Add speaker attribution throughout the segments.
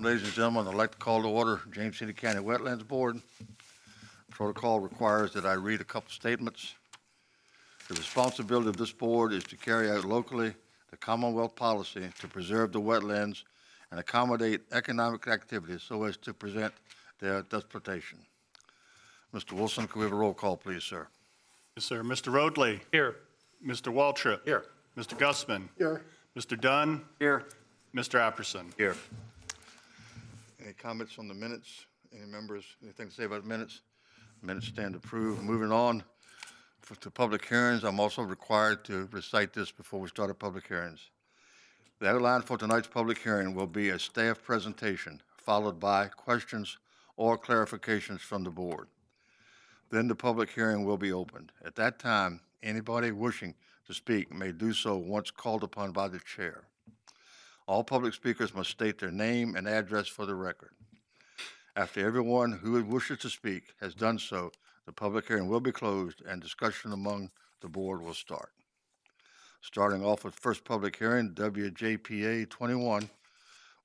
Speaker 1: ladies and gentlemen. I'd like to call to order James City County Wetlands Board. Protocol requires that I read a couple statements. The responsibility of this board is to carry out locally the Commonwealth policy to preserve the wetlands and accommodate economic activities so as to prevent their depletion. Mr. Wilson, can we have a roll call, please, sir?
Speaker 2: Yes, sir. Mr. Roadley.
Speaker 3: Here.
Speaker 2: Mr. Waltrip.
Speaker 3: Here.
Speaker 2: Mr. Gussman.
Speaker 3: Here.
Speaker 2: Mr. Dunn.
Speaker 3: Here.
Speaker 2: Mr. Apperson.
Speaker 3: Here.
Speaker 1: Any comments on the minutes? Any members, anything to say about the minutes? Minutes stand approved. Moving on to public hearings, I'm also required to recite this before we start our public hearings. The outline for tonight's public hearing will be a staff presentation, followed by questions or clarifications from the board. Then the public hearing will be opened. At that time, anybody wishing to speak may do so once called upon by the chair. All public speakers must state their name and address for the record. After everyone who wishes to speak has done so, the public hearing will be closed and discussion among the board will start. Starting off with first public hearing, WJPA 21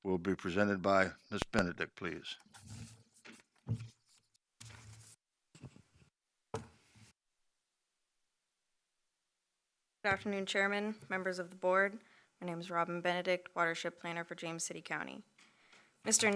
Speaker 1: will be presented by Ms. Benedict, please.
Speaker 4: Good afternoon, Chairman, members of the board. My name is Robin Benedict, Watershed Planner for James City County. Mr.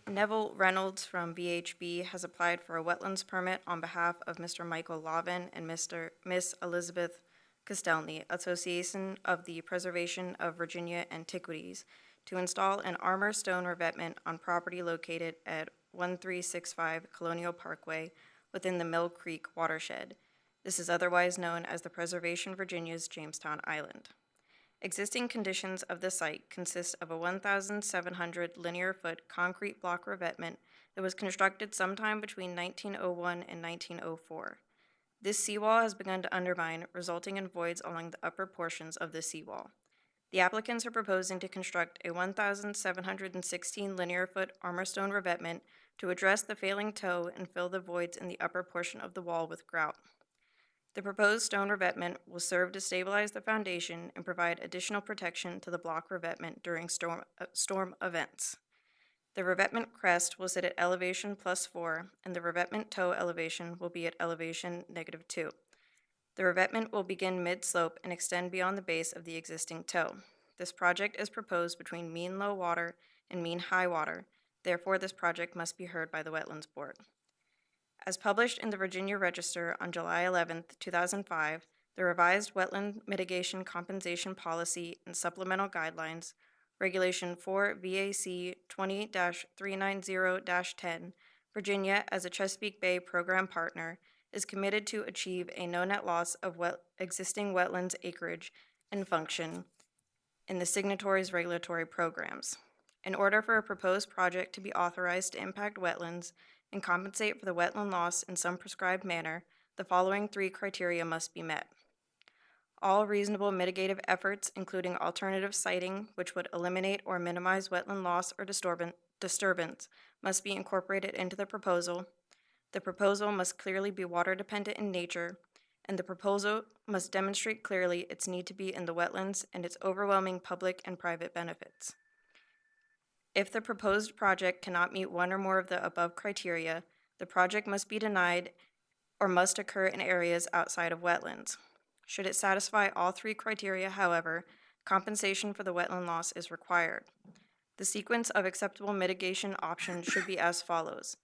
Speaker 4: Neville Reynolds from VHB has applied for a wetlands permit on behalf of Mr. Michael Lavin and Miss Elizabeth Castelny, Association of the Preservation of Virginia Antiquities, to install an armor stone revetment on property located at 1365 Colonial Parkway within the Mill Creek watershed. This is otherwise known as the Preservation Virginia's Jamestown Island. Existing conditions of the site consist of a 1,700 linear foot concrete block revetment that was constructed sometime between 1901 and 1904. This seawall has begun to undermine, resulting in voids along the upper portions of the seawall. The applicants are proposing to construct a 1,716 linear foot armor stone revetment to address the failing toe and fill the voids in the upper portion of the wall with grout. The proposed stone revetment will serve to stabilize the foundation and provide additional protection to the block revetment during storm events. The revetment crest will sit at elevation +4, and the revetment toe elevation will be at elevation -2. The revetment will begin mid-slope and extend beyond the base of the existing toe. This project is proposed between mean low water and mean high water. Therefore, this project must be heard by the Wetlands Board. As published in the Virginia Register on July 11, 2005, the revised Wetland Mitigation Compensation Policy and Supplemental Guidelines, Regulation 4 VAC 20-390-10, Virginia, as a Chesapeake Bay program partner, is committed to achieve a no net loss of existing wetlands acreage and function in the signatories' regulatory programs. In order for a proposed project to be authorized to impact wetlands and compensate for the wetland loss in some prescribed manner, the following 3 criteria must be met. All reasonable mitigative efforts, including alternative siting, which would eliminate or minimize wetland loss or disturbance, must be incorporated into the proposal. The proposal must clearly be water dependent in nature, and the proposal must demonstrate clearly its need to be in the wetlands and its overwhelming public and private benefits. If the proposed project cannot meet one or more of the above criteria, the project must be denied or must occur in areas outside of wetlands. Should it satisfy all 3 criteria, however, compensation for the wetland loss is required. The sequence of acceptable mitigation options should be as follows: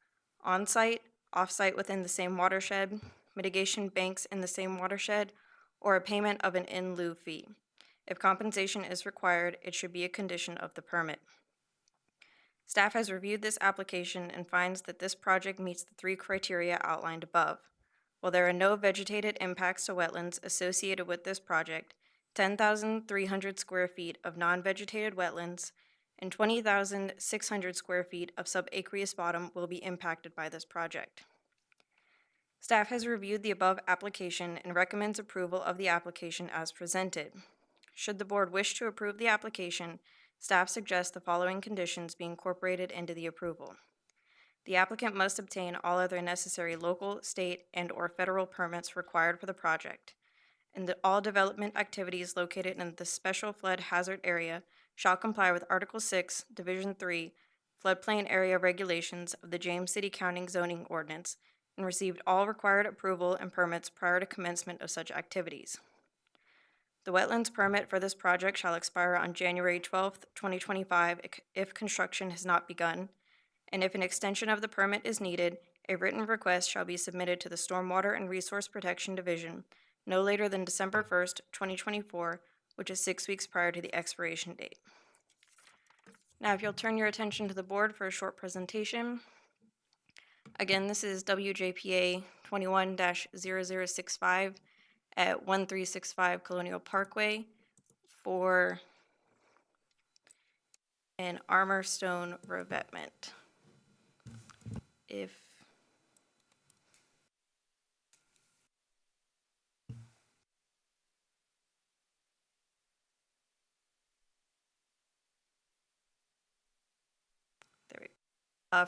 Speaker 4: on-site, off-site within the same watershed, mitigation banks in the same watershed, or a payment of an in lieu fee. If compensation is required, it should be a condition of the permit. Staff has reviewed this application and finds that this project meets the 3 criteria outlined above. While there are no vegetated impacts to wetlands associated with this project, 10,300 square feet of non-vegetated wetlands and 20,600 square feet of subaqueous bottom will be impacted by this project. Staff has reviewed the above application and recommends approval of the application as presented. Should the board wish to approve the application, staff suggests the following conditions be incorporated into the approval. The applicant must obtain all other necessary local, state, and/or federal permits required for the project, and all development activities located in the special flood hazard area shall comply with Article 6, Division 3, floodplain area regulations of the James City County zoning ordinance and received all required approval and permits prior to commencement of such activities. The wetlands permit for this project shall expire on January 12th, 2025 if construction has not begun, and if an extension of the permit is needed, a written request shall be submitted to the Stormwater and Resource Protection Division no later than December 1st, 2024, which is 6 weeks prior to the expiration date. Now, if you'll turn your attention to the board for a short presentation. Again, this is WJPA 21-0065 at 1365 Colonial Parkway for an armor stone revetment.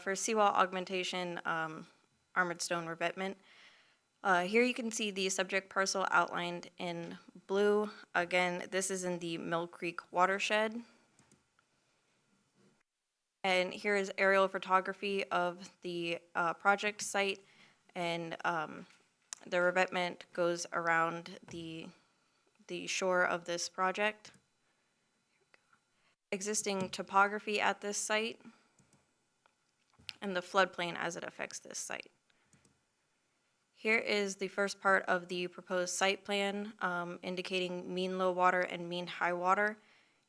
Speaker 4: For seawall augmentation, armored stone revetment. Here you can see the subject parcel outlined in blue. Again, this is in the Mill Creek watershed. And here is aerial photography of the project site, and the revetment goes around the shore of this project. Existing topography at this site, and the floodplain as it affects this site. Here is the first part of the proposed site plan, indicating mean low water and mean high water.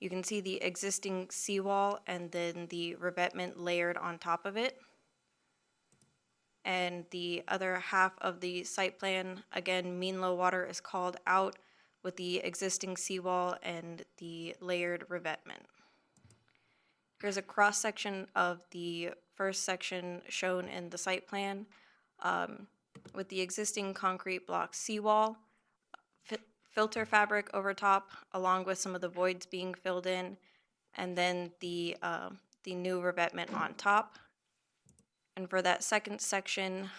Speaker 4: You can see the existing seawall and then the revetment layered on top of it. And the other half of the site plan, again, mean low water is called out with the existing seawall and the layered revetment. Here's a cross-section of the first section shown in the site plan, with the existing concrete block seawall, filter fabric over top, along with some of the voids being filled in, and then the new revetment on top. And for that second section,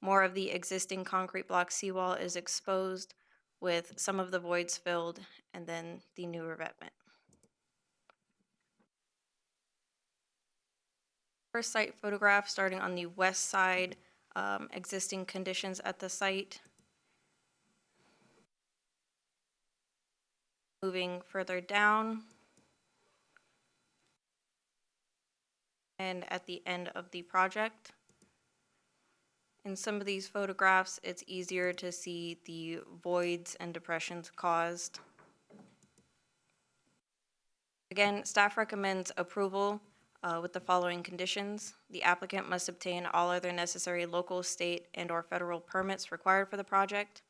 Speaker 4: more of the existing concrete block seawall is exposed with some of the voids filled, and then the new revetment. First site photograph starting on the west side, existing conditions at the site. Moving further down, and at the end of the project. In some of these photographs, it's easier to see the voids and depressions caused. Again, staff recommends approval with the following conditions. The applicant must obtain all other necessary local, state, and/or federal permits required for the project.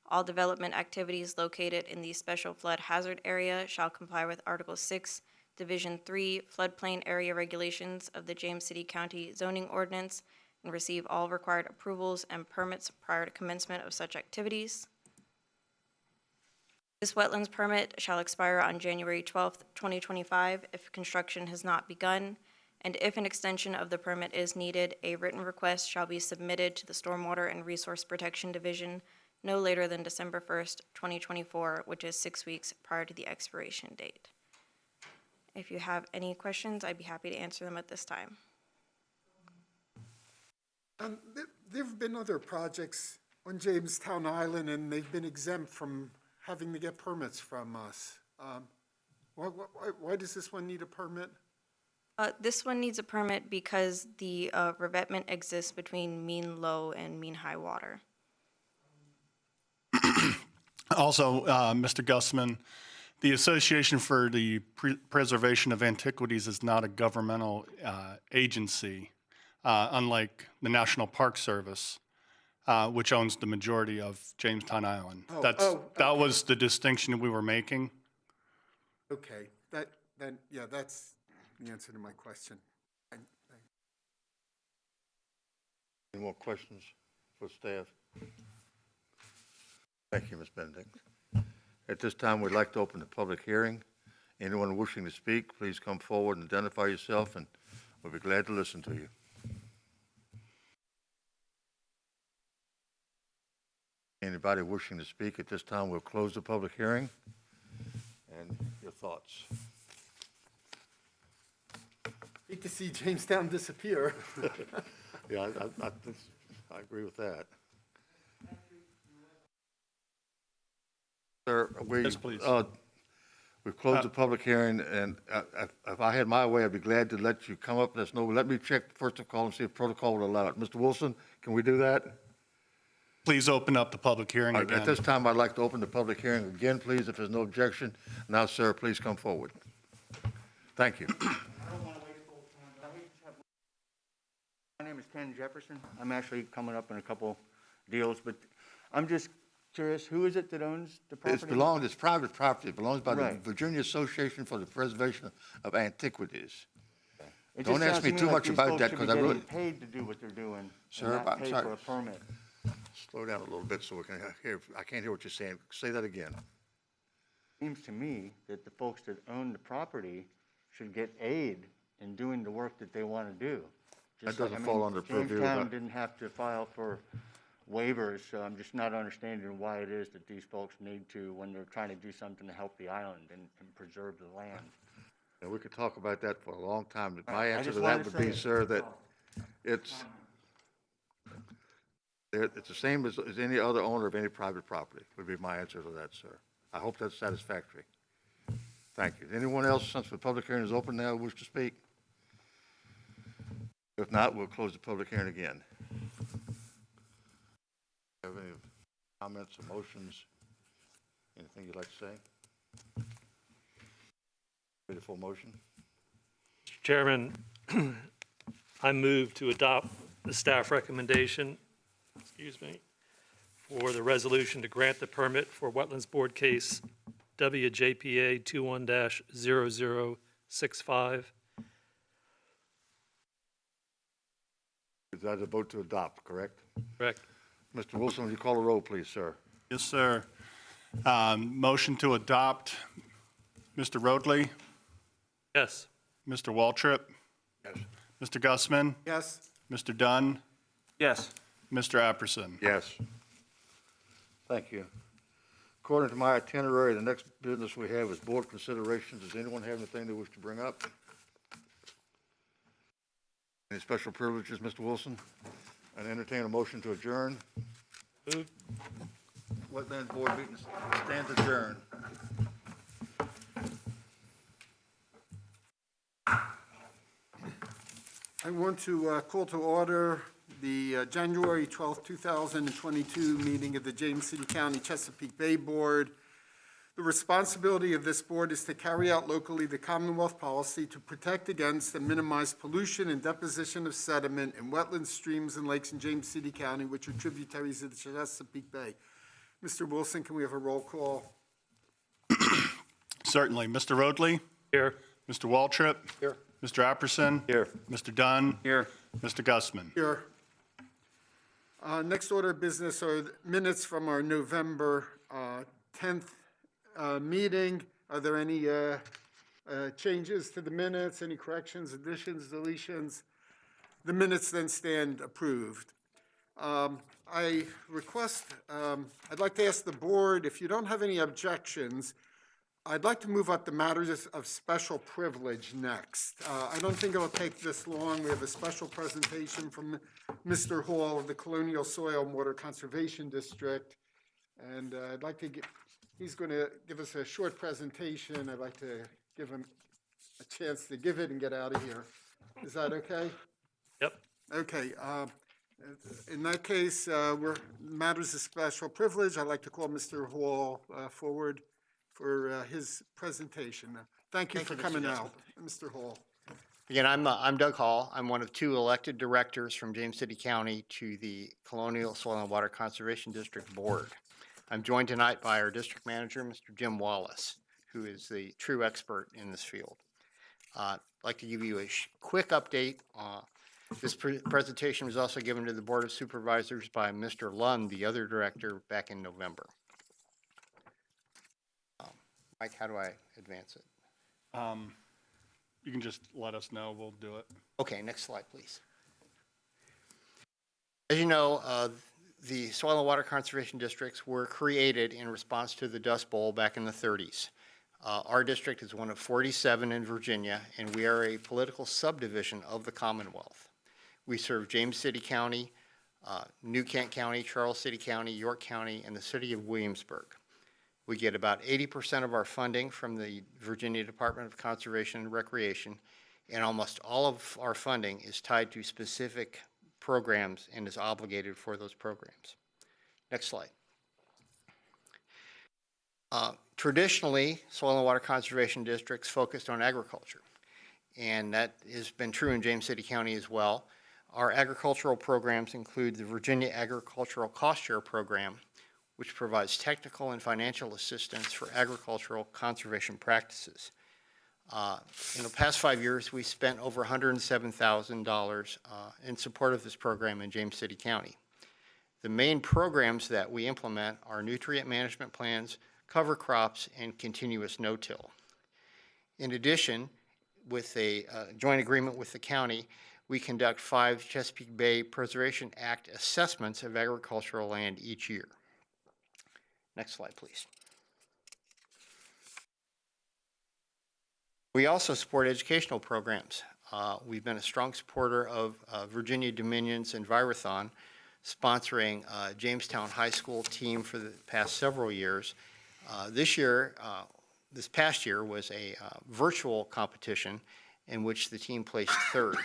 Speaker 4: All development activities located in the special flood hazard area shall comply with Article 6, Division 3, Floodplain Area Regulations of the James City County Zoning Ordinance, and receive all required approvals and permits prior to commencement of such activities. This wetlands permit shall expire on January 12th, 2025 if construction has not begun, and if an extension of the permit is needed, a written request shall be submitted to the Stormwater and Resource Protection Division no later than December 1st, 2024, which is 6 weeks prior to the expiration date. If you have any questions, I'd be happy to answer them at this time.
Speaker 3: There have been other projects on Jamestown Island, and they've been exempt from having to get permits from us. Why does this one need a permit?
Speaker 4: This one needs a permit because the revetment exists between mean low and mean high water.
Speaker 2: Also, Mr. Gussman, the Association for the Preservation of Antiquities is not a governmental agency, unlike the National Park Service, which owns the majority of Jamestown Island. That was the distinction we were making.
Speaker 3: Okay, yeah, that's the answer to my question.
Speaker 1: Any more questions for staff? Thank you, Ms. Benedict. At this time, we'd like to open the public hearing. Anyone wishing to speak, please come forward and identify yourself, and we'll be glad to listen to you. Anybody wishing to speak at this time, we'll close the public hearing. And your thoughts?
Speaker 3: Hate to see Jamestown disappear.
Speaker 1: Yeah, I agree with that. Sir,
Speaker 2: Yes, please.
Speaker 1: we've closed the public hearing, and if I had my way, I'd be glad to let you come up and let us know. Let me check first of all and see if protocol would allow it. Mr. Wilson, can we do that?
Speaker 2: Please open up the public hearing
Speaker 1: All right,
Speaker 2: again.
Speaker 1: at this time, I'd like to open the public hearing again, please, if there's no objection. Now, sir, please come forward. Thank you.
Speaker 5: My name is Ken Jefferson. I'm actually coming up in a couple deals, but I'm just curious, who is it that owns the property?
Speaker 1: It's private property. It belongs by the
Speaker 5: Right.
Speaker 1: Virginia Association for the Preservation of Antiquities.
Speaker 5: It
Speaker 1: Don't
Speaker 5: just
Speaker 1: ask
Speaker 5: sounds
Speaker 1: me
Speaker 5: to
Speaker 1: too
Speaker 5: like
Speaker 1: much
Speaker 5: these
Speaker 1: about
Speaker 5: folks
Speaker 1: that,
Speaker 5: should be
Speaker 1: 'cause I really-
Speaker 5: getting paid to do what they're doing
Speaker 1: Sir,
Speaker 5: and not
Speaker 1: I'm
Speaker 5: pay
Speaker 1: sorry.
Speaker 5: for a permit.
Speaker 1: Slow down a little bit so we can hear. I can't hear what you're saying. Say that again.
Speaker 5: Seems to me that the folks that own the property should get aid in doing the work that they want to do. Just
Speaker 1: That
Speaker 5: like-
Speaker 1: doesn't
Speaker 5: I mean,
Speaker 1: fall under purview of
Speaker 5: Jamestown
Speaker 1: that.
Speaker 5: didn't have to file for waivers, so I'm just not understanding why it is that these folks need to when they're trying to do something to help the island and preserve the land.
Speaker 1: And we could talk about that for a long time. But my
Speaker 5: I
Speaker 1: answer
Speaker 5: just
Speaker 1: to
Speaker 5: wanted
Speaker 1: that
Speaker 5: to
Speaker 1: would be,
Speaker 5: say it.
Speaker 1: sir, that it's the same as any other owner of any private property, would be my answer to that, sir. I hope that's satisfactory. Thank you. Anyone else, since the public hearing is open now, wish to speak? If not, we'll close the public hearing again. Have any comments, emotions, anything you'd like to say? Ready for a motion?
Speaker 6: Chairman, I move to adopt the staff recommendation, for the resolution to grant the permit for Wetlands Board Case WJPA 21-0065.
Speaker 1: Is that a vote to adopt, correct?
Speaker 6: Correct.
Speaker 1: Mr. Wilson, would you call the roll, please, sir?
Speaker 2: Yes, sir. Motion to adopt, Mr. Roadley,
Speaker 6: Yes.
Speaker 2: Mr. Waltrip,
Speaker 1: Yes.
Speaker 2: Mr. Gussman,
Speaker 3: Yes,
Speaker 2: Mr. Dunn,
Speaker 5: Yes.
Speaker 2: Mr. Apperson.
Speaker 1: Yes. Thank you. According to my itinerary, the next business we have is board considerations. Does anyone have anything they wish to bring up? Any special privileges, Mr. Wilson? And entertain a motion to adjourn.
Speaker 6: Move.
Speaker 1: Wetlands Board meeting stands adjourned.
Speaker 3: I want to call to order the January 12th, 2022 meeting of the James City County Chesapeake Bay Board. The responsibility of this board is to carry out locally the Commonwealth policy to protect against and minimize pollution and deposition of sediment in wetlands, streams, and lakes in James City County, which are tributaries of the Chesapeake Bay. Mr. Wilson, can we have a roll call?
Speaker 2: Certainly. Mr. Roadley,
Speaker 6: Here.
Speaker 2: Mr. Waltrip.
Speaker 1: Here.
Speaker 2: Mr. Apperson.
Speaker 5: Here.
Speaker 2: Mr. Dunn.
Speaker 5: Here.
Speaker 2: Mr. Gussman.
Speaker 3: Here. Next order of business are the minutes from our November 10th meeting. Are there any changes to the minutes, any corrections, additions, deletions? The minutes then stand approved. I request, I'd like to ask the board, if you don't have any objections, I'd like to move up the matters of special privilege next. I don't think it'll take this long. We have a special presentation from Mr. Hall of the Colonial Soil and Water Conservation District. And I'd like to get, he's going to give us a short presentation. I'd like to give him a chance to give it and get out of here. Is that okay?
Speaker 6: Yep.
Speaker 3: Okay. In that case, we're matters of special privilege. I'd like to call Mr. Hall forward for his presentation. Thank you for coming out, Mr. Hall.
Speaker 7: Again, I'm Doug Hall. I'm one of two elected directors from James City County to the Colonial Soil and Water Conservation District Board. I'm joined tonight by our district manager, Mr. Jim Wallace, who is the true expert in this field. I'd like to give you a quick update. This presentation was also given to the Board of Supervisors by Mr. Lund, the other director, back in November. Mike, how do I advance it?
Speaker 2: You can just let us know. We'll do it.
Speaker 7: Okay, next slide, please. As you know, the soil and water conservation districts were created in response to the Dust Bowl back in the 30s. Our district is one of 47 in Virginia, and we are a political subdivision of the Commonwealth. We serve James City County, New Kent County, Charles City County, York County, and the city of Williamsburg. We get about 80% of our funding from the Virginia Department of Conservation and Recreation, and almost all of our funding is tied to specific programs and is obligated for those programs. Next slide. Traditionally, soil and water conservation districts focused on agriculture, and that has been true in James City County as well. Our agricultural programs include the Virginia Agricultural Cost Share Program, which provides technical and financial assistance for agricultural conservation practices. In the past 5 years, we spent over $107,000 in support of this program in James City County. The main programs that we implement are nutrient management plans, cover crops, and continuous no-till. In addition, with a joint agreement with the county, we conduct 5 Chesapeake Bay Preservation Act assessments of agricultural land each year. Next slide, please. We also support educational programs. We've been a strong supporter of Virginia Dominion's Envirothon, sponsoring Jamestown High School team for the past several years. This past year was a virtual competition in which the team placed 3rd.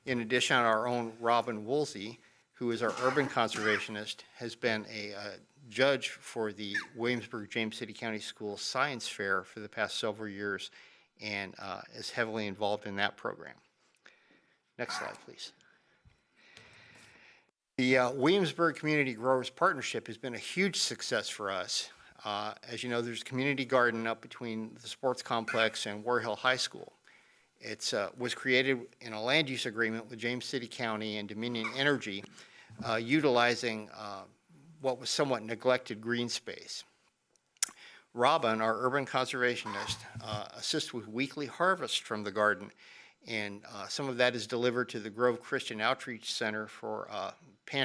Speaker 7: In addition, our own Robin Woolsey, who is our urban conservationist, has been a judge for the Williamsburg James City County Schools Science Fair for the past several years and is heavily involved in that program. Next slide, please. The Williamsburg Community Growers Partnership has been a huge success for us. As you know, there's a community garden up between the sports complex and War Hill High School. It was created in a land use agreement with James City County and Dominion Energy, utilizing what was somewhat neglected green space. Robin, our urban conservationist, assists with weekly harvest from the garden, and some of that is delivered to the Grove Christian Outreach Center for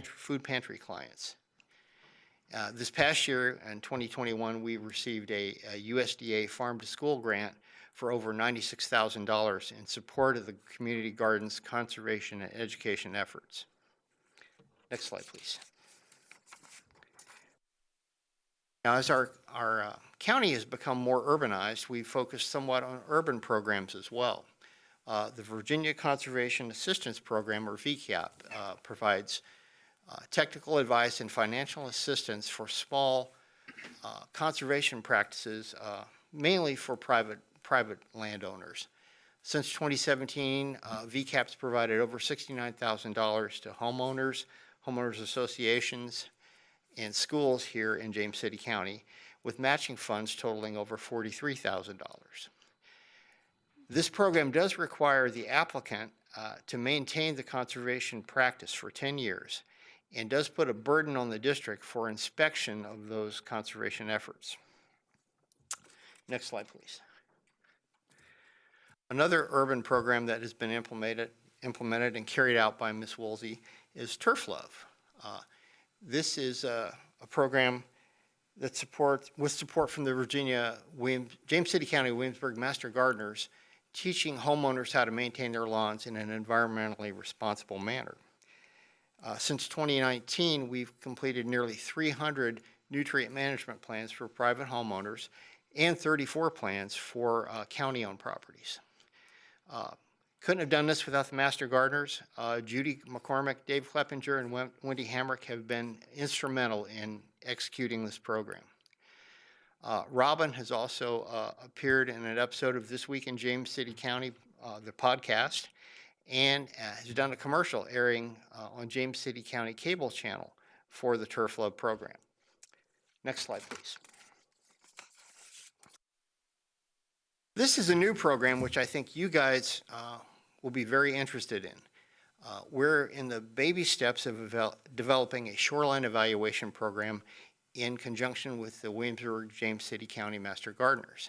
Speaker 7: food pantry clients. This past year, in 2021, we received a USDA Farm to School grant for over $96,000 in support of the community garden's conservation and education efforts. Next slide, please. Now, as our county has become more urbanized, we've focused somewhat on urban programs as well. The Virginia Conservation Assistance Program, or VCAP, provides technical advice and financial assistance for small conservation practices, mainly for private landowners. Since 2017, VCAP's provided over $69,000 to homeowners, homeowners associations, and schools here in James City County, with matching funds totaling over $43,000. This program does require the applicant to maintain the conservation practice for 10 years and does put a burden on the district for inspection of those conservation efforts. Next slide, please. Another urban program that has been implemented and carried out by Ms. Woolsey is Turf Love. This is a program that with support from the James City County Williamsburg Master Gardeners, teaching homeowners how to maintain their lawns in an environmentally responsible manner. Since 2019, we've completed nearly 300 nutrient management plans for private homeowners and 34 plans for county-owned properties. Couldn't have done this without the Master Gardeners. Judy McCormick, Dave Kleppinger, and Wendy Hamrick have been instrumental in executing this program. Robin has also appeared in an episode of This Week in James City County, the podcast, and has done a commercial airing on James City County cable channel for the Turf Love program. Next slide, please. This is a new program which I think you guys will be very interested in. We're in the baby steps of developing a shoreline evaluation program in conjunction with the Williamsburg James City County Master Gardeners.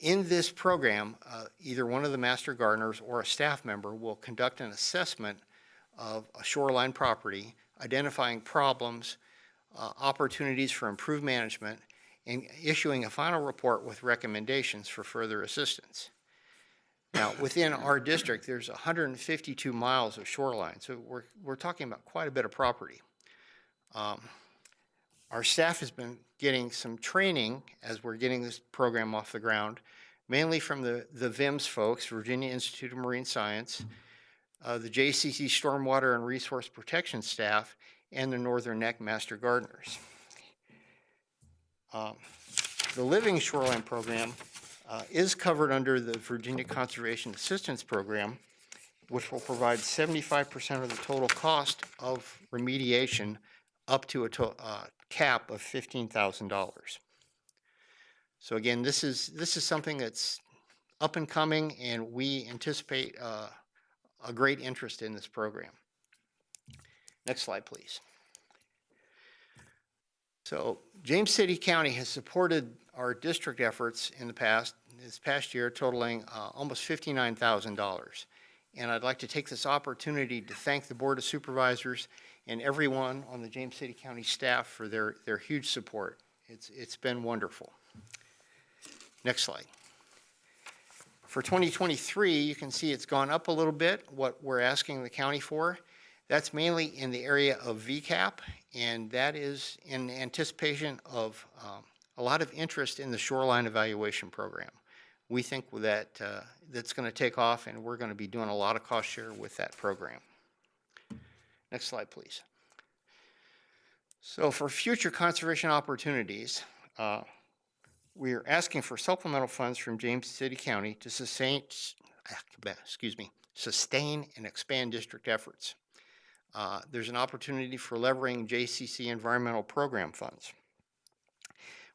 Speaker 7: In this program, either one of the Master Gardeners or a staff member will conduct an assessment of a shoreline property, identifying problems, opportunities for improved management, and issuing a final report with recommendations for further assistance. Now, within our district, there's 152 miles of shoreline, so we're talking about quite a bit of property. Our staff has been getting some training as we're getting this program off the ground, mainly from the VIMS folks, Virginia Institute of Marine Science, the JCC Stormwater and Resource Protection staff, and the Northern Neck Master Gardeners. The Living Shoreline Program is covered under the Virginia Conservation Assistance Program, which will provide 75% of the total cost of remediation up to a cap of $15,000. So again, this is something that's up and coming, and we anticipate a great interest in this program. Next slide, please. So James City County has supported our district efforts in this past year, totaling almost $59,000. And I'd like to take this opportunity to thank the Board of Supervisors and everyone on the James City County staff for their huge support. It's been wonderful. Next slide. For 2023, you can see it's gone up a little bit, what we're asking the county for. That's mainly in the area of VCAP, and that is in anticipation of a lot of interest in the shoreline evaluation program. We think that that's going to take off, and we're going to be doing a lot of cost share with that program. Next slide, please. So for future conservation opportunities, we are asking for supplemental funds from James City County to sustain and expand district efforts. There's an opportunity for leveraging JCC environmental program funds.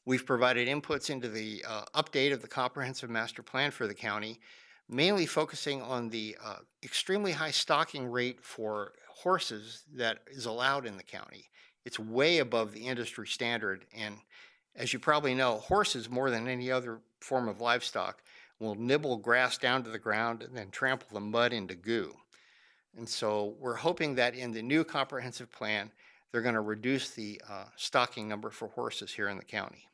Speaker 7: We've provided inputs into the update of the comprehensive master plan for the county, mainly focusing on the extremely high stocking rate for horses that is allowed in the county. It's way above the industry standard, and as you probably know, horses, more than any other form of livestock, will nibble grass down to the ground and then trample the mud into goo. And so we're hoping that in the new comprehensive plan, they're going to reduce the stocking number for horses here in the county.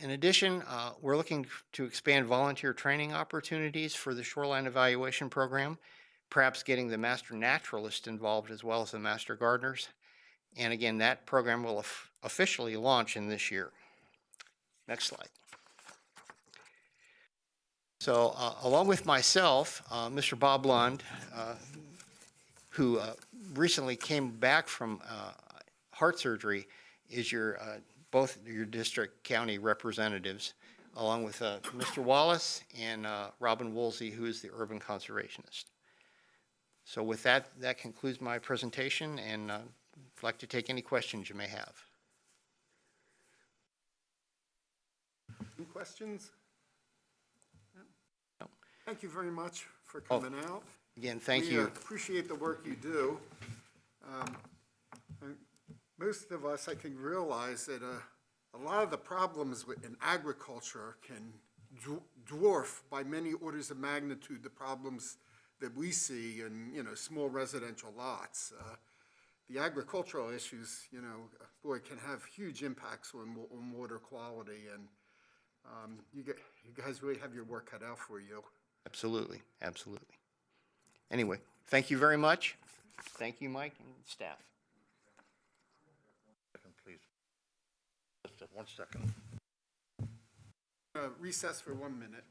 Speaker 7: In addition, we're looking to expand volunteer training opportunities for the shoreline evaluation program, perhaps getting the master naturalist involved as well as the master gardeners. And again, that program will officially launch in this year. Next slide. So along with myself, Mr. Bob Lund, who recently came back from heart surgery, is both your district county representatives, along with Mr. Wallace and Robin Woolsey, who is the urban conservationist. So with that, that concludes my presentation, and I'd like to take any questions you may have.
Speaker 3: Any questions?
Speaker 7: No.
Speaker 3: Thank you very much for coming out.
Speaker 7: Again, thank
Speaker 3: We
Speaker 7: you.
Speaker 3: appreciate the work you do. And most of us, I think, realize that a lot of the problems in agriculture can dwarf by many orders of magnitude the problems that we see in, small residential lots. The agricultural issues, boy, can have huge impacts on water quality, and you guys really have your work cut out for you.
Speaker 7: Absolutely, absolutely. Anyway, thank you very much. Thank you, Mike and staff.
Speaker 1: Please. Just 1 second.
Speaker 3: Recess for 1 minute.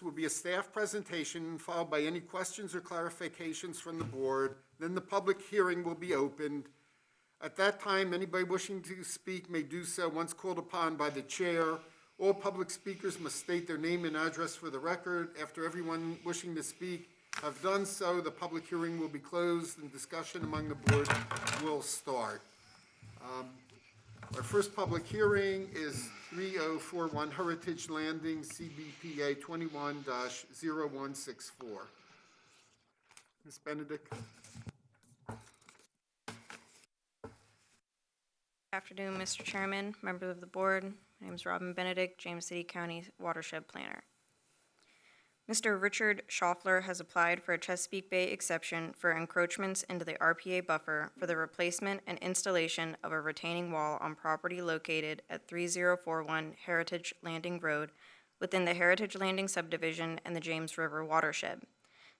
Speaker 3: Will be a staff presentation followed by any questions or clarifications from the board. Then the public hearing will be opened. At that time, anybody wishing to speak may do so once called upon by the chair. All public speakers must state their name and address for the record. After everyone wishing to speak have done so, the public hearing will be closed and discussion among the board will start. Our first public hearing is 3041 Heritage Landing, CBPA 21-0164. Ms. Benedict?
Speaker 4: Good afternoon, Mr. Chairman, members of the board. My name is Robin Benedict, James City County Watershed Planner. Mr. Richard Schaffler has applied for a Chesapeake Bay exception for encroachments into the RPA buffer for the replacement and installation of a retaining wall on property located at 3041 Heritage Landing Road within the Heritage Landing subdivision and the James River watershed.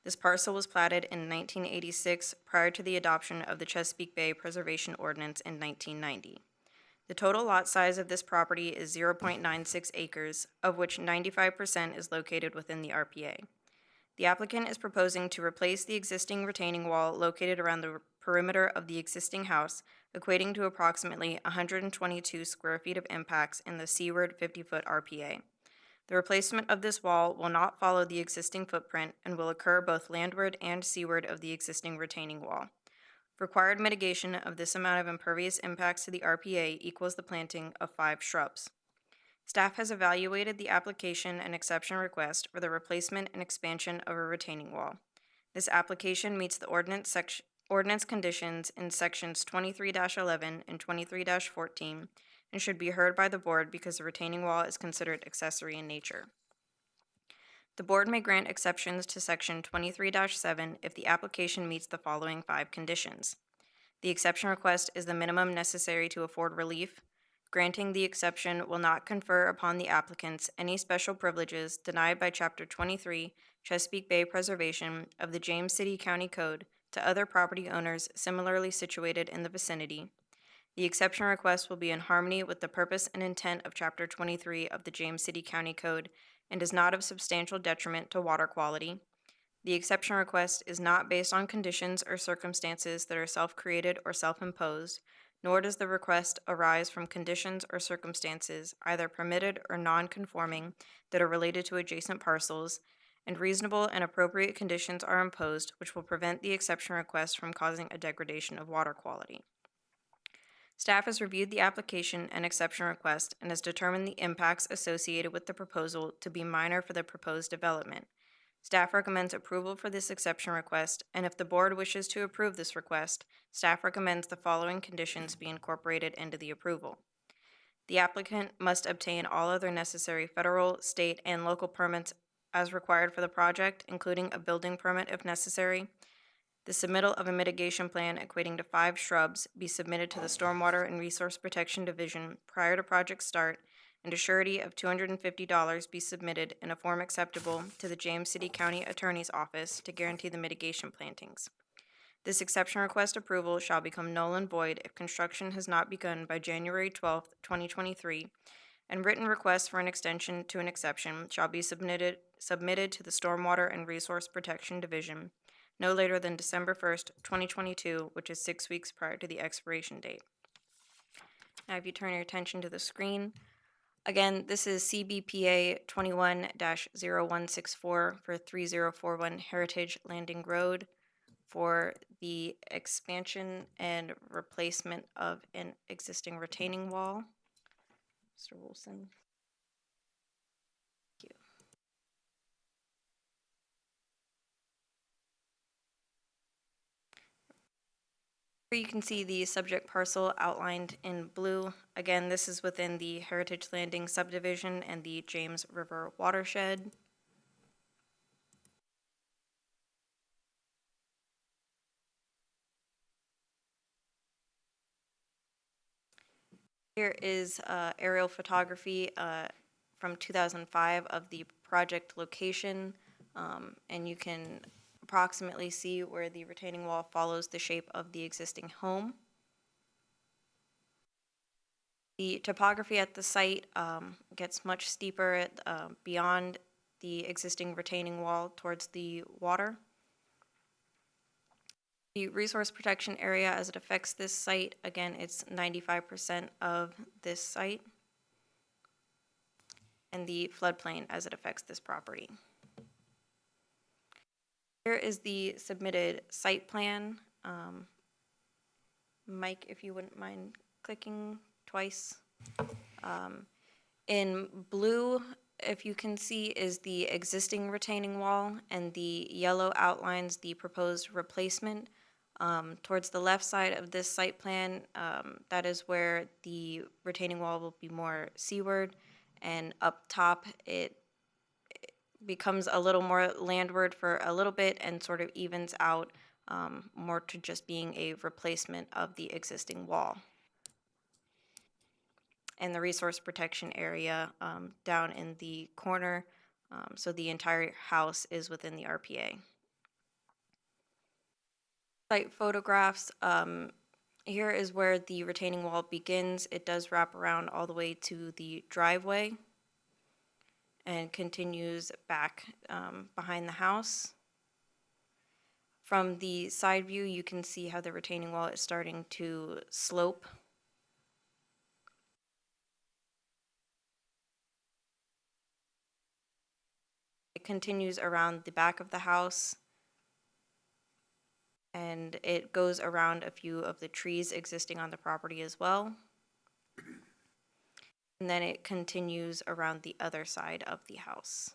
Speaker 4: This parcel was platted in 1986 prior to the adoption of the Chesapeake Bay Preservation Ordinance in 1990. The total lot size of this property is 0.96 acres, of which 95% is located within the RPA. The applicant is proposing to replace the existing retaining wall located around the perimeter of the existing house, equating to approximately 122 square feet of impacts in the seaward 50-foot RPA. The replacement of this wall will not follow the existing footprint and will occur both landward and seaward of the existing retaining wall. Required mitigation of this amount of impervious impacts to the RPA equals the planting of 5 shrubs. Staff has evaluated the application and exception request for the replacement and expansion of a retaining wall. This application meets the ordinance conditions in sections 23-11 and 23-14 and should be heard by the board because the retaining wall is considered accessory in nature. The board may grant exceptions to section 23-7 if the application meets the following 5 conditions. The exception request is the minimum necessary to afford relief. Granting the exception will not confer upon the applicants any special privileges denied by Chapter 23, Chesapeake Bay Preservation of the James City County Code to other property owners similarly situated in the vicinity. The exception request will be in harmony with the purpose and intent of Chapter 23 of the James City County Code and is not of substantial detriment to water quality. The exception request is not based on conditions or circumstances that are self-created or self-imposed, nor does the request arise from conditions or circumstances, either permitted or non-conforming, that are related to adjacent parcels, and reasonable and appropriate conditions are imposed which will prevent the exception request from causing a degradation of water quality. Staff has reviewed the application and exception request and has determined the impacts associated with the proposal to be minor for the proposed development. Staff recommends approval for this exception request, and if the board wishes to approve this request, staff recommends the following conditions be incorporated into the approval. The applicant must obtain all other necessary federal, state, and local permits as required for the project, including a building permit if necessary. The submittal of a mitigation plan equating to 5 shrubs be submitted to the Stormwater and Resource Protection Division prior to project start, and a surety of $250 be submitted in a form acceptable to the James City County Attorney's Office to guarantee the mitigation plantings. This exception request approval shall become null and void if construction has not begun by January 12, 2023, and written requests for an extension to an exception shall be submitted to the Stormwater and Resource Protection Division no later than December 1st, 2022, which is 6 weeks prior to the expiration date. Now, if you turn your attention to the screen, again, this is CBPA 21-0164 for 3041 Heritage Landing Road for the expansion and replacement of an existing retaining wall. Mr. Wilson. Thank you. Here you can see the subject parcel outlined in blue. Again, this is within the Heritage Landing subdivision and the James River watershed. Here is aerial photography from 2005 of the project location, and you can approximately see where the retaining wall follows the shape of the existing home. The topography at the site gets much steeper beyond the existing retaining wall towards the water. The resource protection area as it affects this site, again, it's 95% of this site. And the floodplain as it affects this property. Here is the submitted site plan. Mike, if you wouldn't mind clicking twice. In blue, if you can see, is the existing retaining wall, and the yellow outlines the proposed replacement. Towards the left side of this site plan, that is where the retaining wall will be more seaward, and up top, it becomes a little more landward for a little bit and sort of evens out more to just being a replacement of the existing wall. And the resource protection area down in the corner, so the entire house is within the RPA. Site photographs, here is where the retaining wall begins. It does wrap around all the way to the driveway and continues back behind the house. From the side view, you can see how the retaining wall is starting to slope. It continues around the back of the house, and it goes around a few of the trees existing on the property as well. And then it continues around the other side of the house.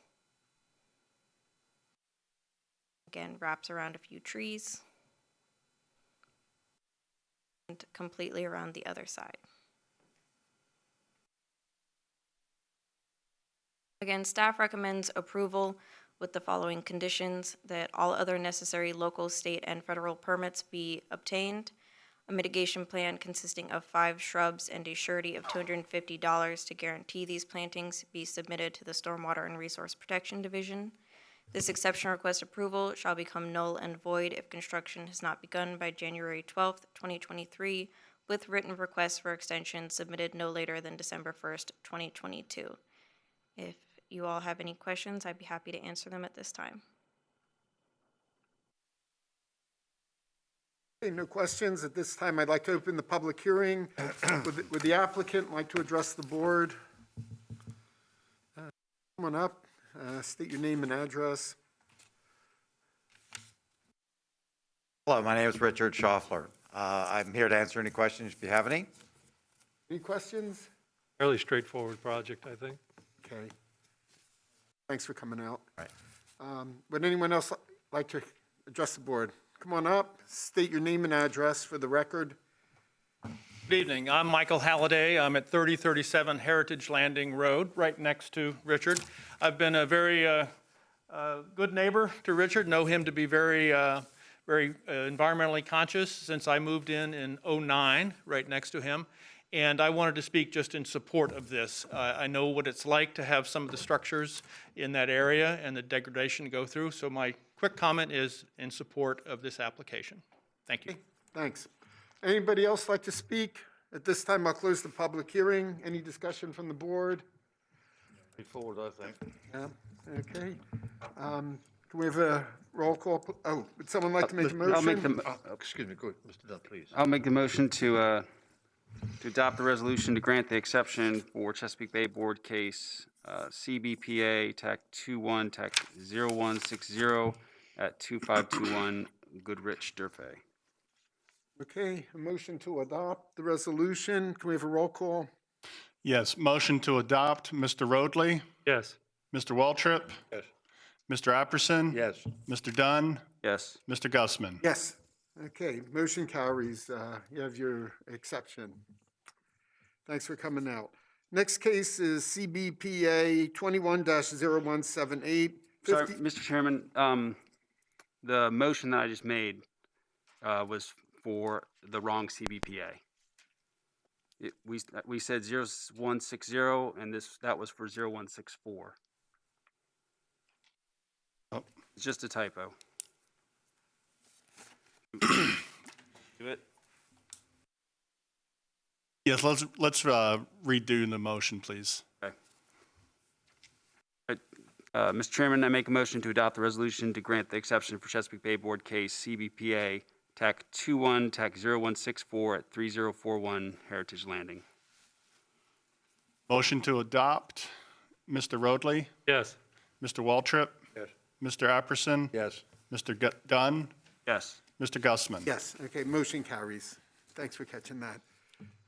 Speaker 4: Again, wraps around a few trees and completely around the other side. Again, staff recommends approval with the following conditions: that all other necessary local, state, and federal permits be obtained, a mitigation plan consisting of 5 shrubs and a surety of $250 to guarantee these plantings be submitted to the Stormwater and Resource Protection Division. This exception request approval shall become null and void if construction has not begun by January 12th, 2023, with written requests for extension submitted no later than December 1st, 2022. If you all have any questions, I'd be happy to answer them at this time.
Speaker 3: Okay, no questions. At this time, I'd like to open the public hearing. Would the applicant like to address the board? Come on up, state your name and address.
Speaker 8: Hello, my name is Richard Schaffler. I'm here to answer any questions if you have any.
Speaker 3: Any questions?
Speaker 6: Fairly straightforward project, I think.
Speaker 3: Okay. Thanks for coming out.
Speaker 8: Right.
Speaker 3: Would anyone else like to address the board? Come on up, state your name and address for the record.
Speaker 9: Good evening. I'm Michael Halliday. I'm at 3037 Heritage Landing Road, right next to Richard. I've been a very good neighbor to Richard, know him to be very environmentally conscious since I moved in 2009, right next to him. And I wanted to speak just in support of this. I know what it's like to have some of the structures in that area and the degradation to go through. So my quick comment is in support of this application. Thank you.
Speaker 3: Okay, thanks. Anybody else like to speak? At this time, I'll close the public hearing. Any discussion from the board?
Speaker 1: Straightforward, I think.
Speaker 3: Yeah, okay. Can we have a roll call? Oh, would someone like to make a motion?
Speaker 10: I'll make the,
Speaker 1: Excuse me, go ahead, Mr. Dunn, please.
Speaker 10: I'll make the motion to adopt the resolution to grant the exception for Chesapeake Bay Board Case Cbpa TAC 21 TAC 0160 at 2521 Goodrich, Durfee.
Speaker 3: Okay, a motion to adopt the resolution. Can we have a roll call?
Speaker 2: Yes, motion to adopt, Mr. Roadley,
Speaker 6: Yes.
Speaker 2: Mr. Waltrip,
Speaker 1: Yes.
Speaker 2: Mr. Apperson.
Speaker 1: Yes.
Speaker 2: Mr. Dunn,
Speaker 10: Yes.
Speaker 2: Mr. Gussman.
Speaker 3: Yes. Okay, motion carries. You have your exception. Thanks for coming out. Next case is CBPA 21-0178.
Speaker 10: Sorry, Mr. Chairman, the motion that I just made was for the wrong CBPA. We said 0160, and that was for 0164.
Speaker 2: Oh.
Speaker 10: It's just a typo. Do it.
Speaker 2: Yes, let's redo the motion, please.
Speaker 10: Okay. Mr. Chairman, I make a motion to adopt the resolution to grant the exception for Chesapeake Bay Board Case CBPA TAC 21 TAC 0164 at 3041 Heritage Landing.
Speaker 2: Motion to adopt, Mr. Roadley,
Speaker 6: Yes.
Speaker 2: Mr. Waltrip,
Speaker 1: Yes.
Speaker 2: Mr. Apperson,
Speaker 1: Yes.
Speaker 2: Mr. Dunn,
Speaker 10: Yes.
Speaker 2: Mr. Gussman.
Speaker 3: Yes, okay, motion carries. Thanks for catching that.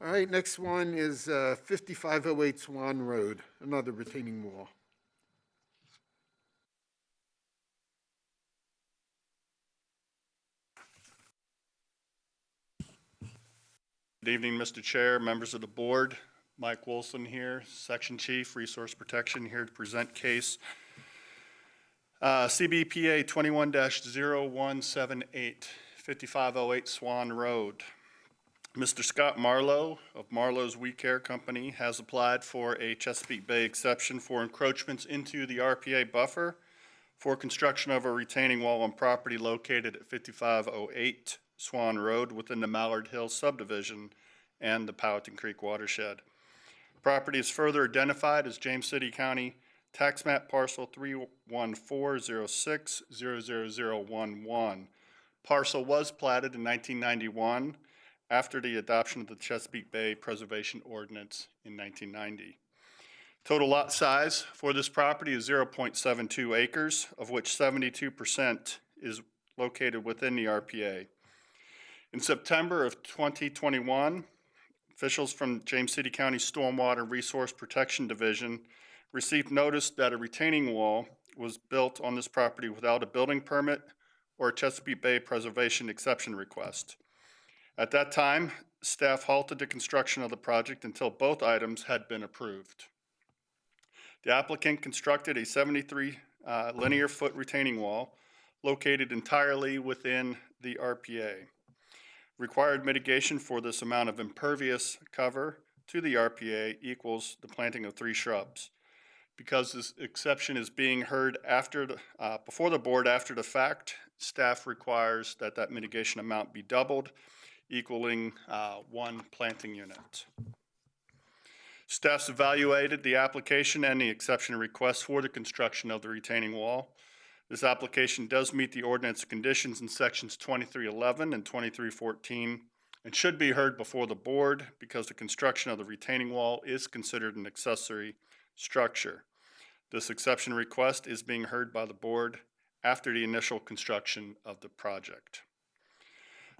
Speaker 3: All right, next one is 5508 Swan Road, another retaining wall.
Speaker 2: Good evening, Mr. Chair, members of the board. Mike Wilson here, Section Chief, Resource Protection, here to present case Cbpa 21-0178, 5508 Swan Road. Mr. Scott Marlowe of Marlowe's We Care Company has applied for a Chesapeake Bay exception for encroachments into the RPA buffer for construction of a retaining wall on property located at 5508 Swan Road within the Mallard Hill subdivision and the Powhatan Creek watershed. Property is further identified as James City County Tax Map Parcel 31406000011. Parcel was platted in 1991 after the adoption of the Chesapeake Bay Preservation Ordinance in 1990. Total lot size for this property is 0.72 acres, of which 72% is located within the RPA. In September of 2021, officials from James City County Stormwater Resource Protection Division received notice that a retaining wall was built on this property without a building permit or a Chesapeake Bay Preservation exception request. At that time, staff halted the construction of the project until both items had been approved. The applicant constructed a 73 linear foot retaining wall located entirely within the RPA. Required mitigation for this amount of impervious cover to the RPA equals the planting of 3 shrubs. Because this exception is being heard before the board after the fact, staff requires that that mitigation amount be doubled, equaling 1 planting unit. Staff's evaluated the application and the exception request for the construction of the retaining wall. This application does meet the ordinance conditions in sections 2311 and 2314 and should be heard before the board because the construction of the retaining wall is considered an accessory structure. This exception request is being heard by the board after the initial construction of the project.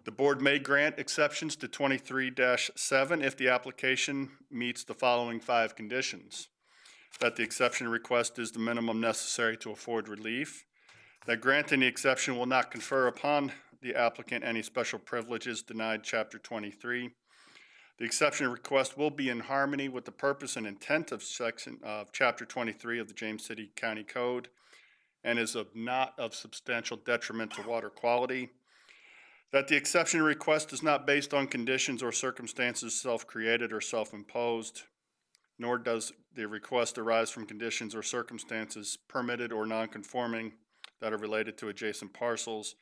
Speaker 2: The board may grant exceptions to 23-7 if the application meets the following 5 conditions. That the exception request is the minimum necessary to afford relief. That granting the exception will not confer upon the applicant any special privileges denied Chapter 23. The exception request will be in harmony with the purpose and intent of Chapter 23 of the James City County Code and is not of substantial detriment to water quality. That the exception request is not based on conditions or circumstances self-created or self-imposed, nor does the request arise from conditions or circumstances permitted or non-conforming that are related to adjacent parcels,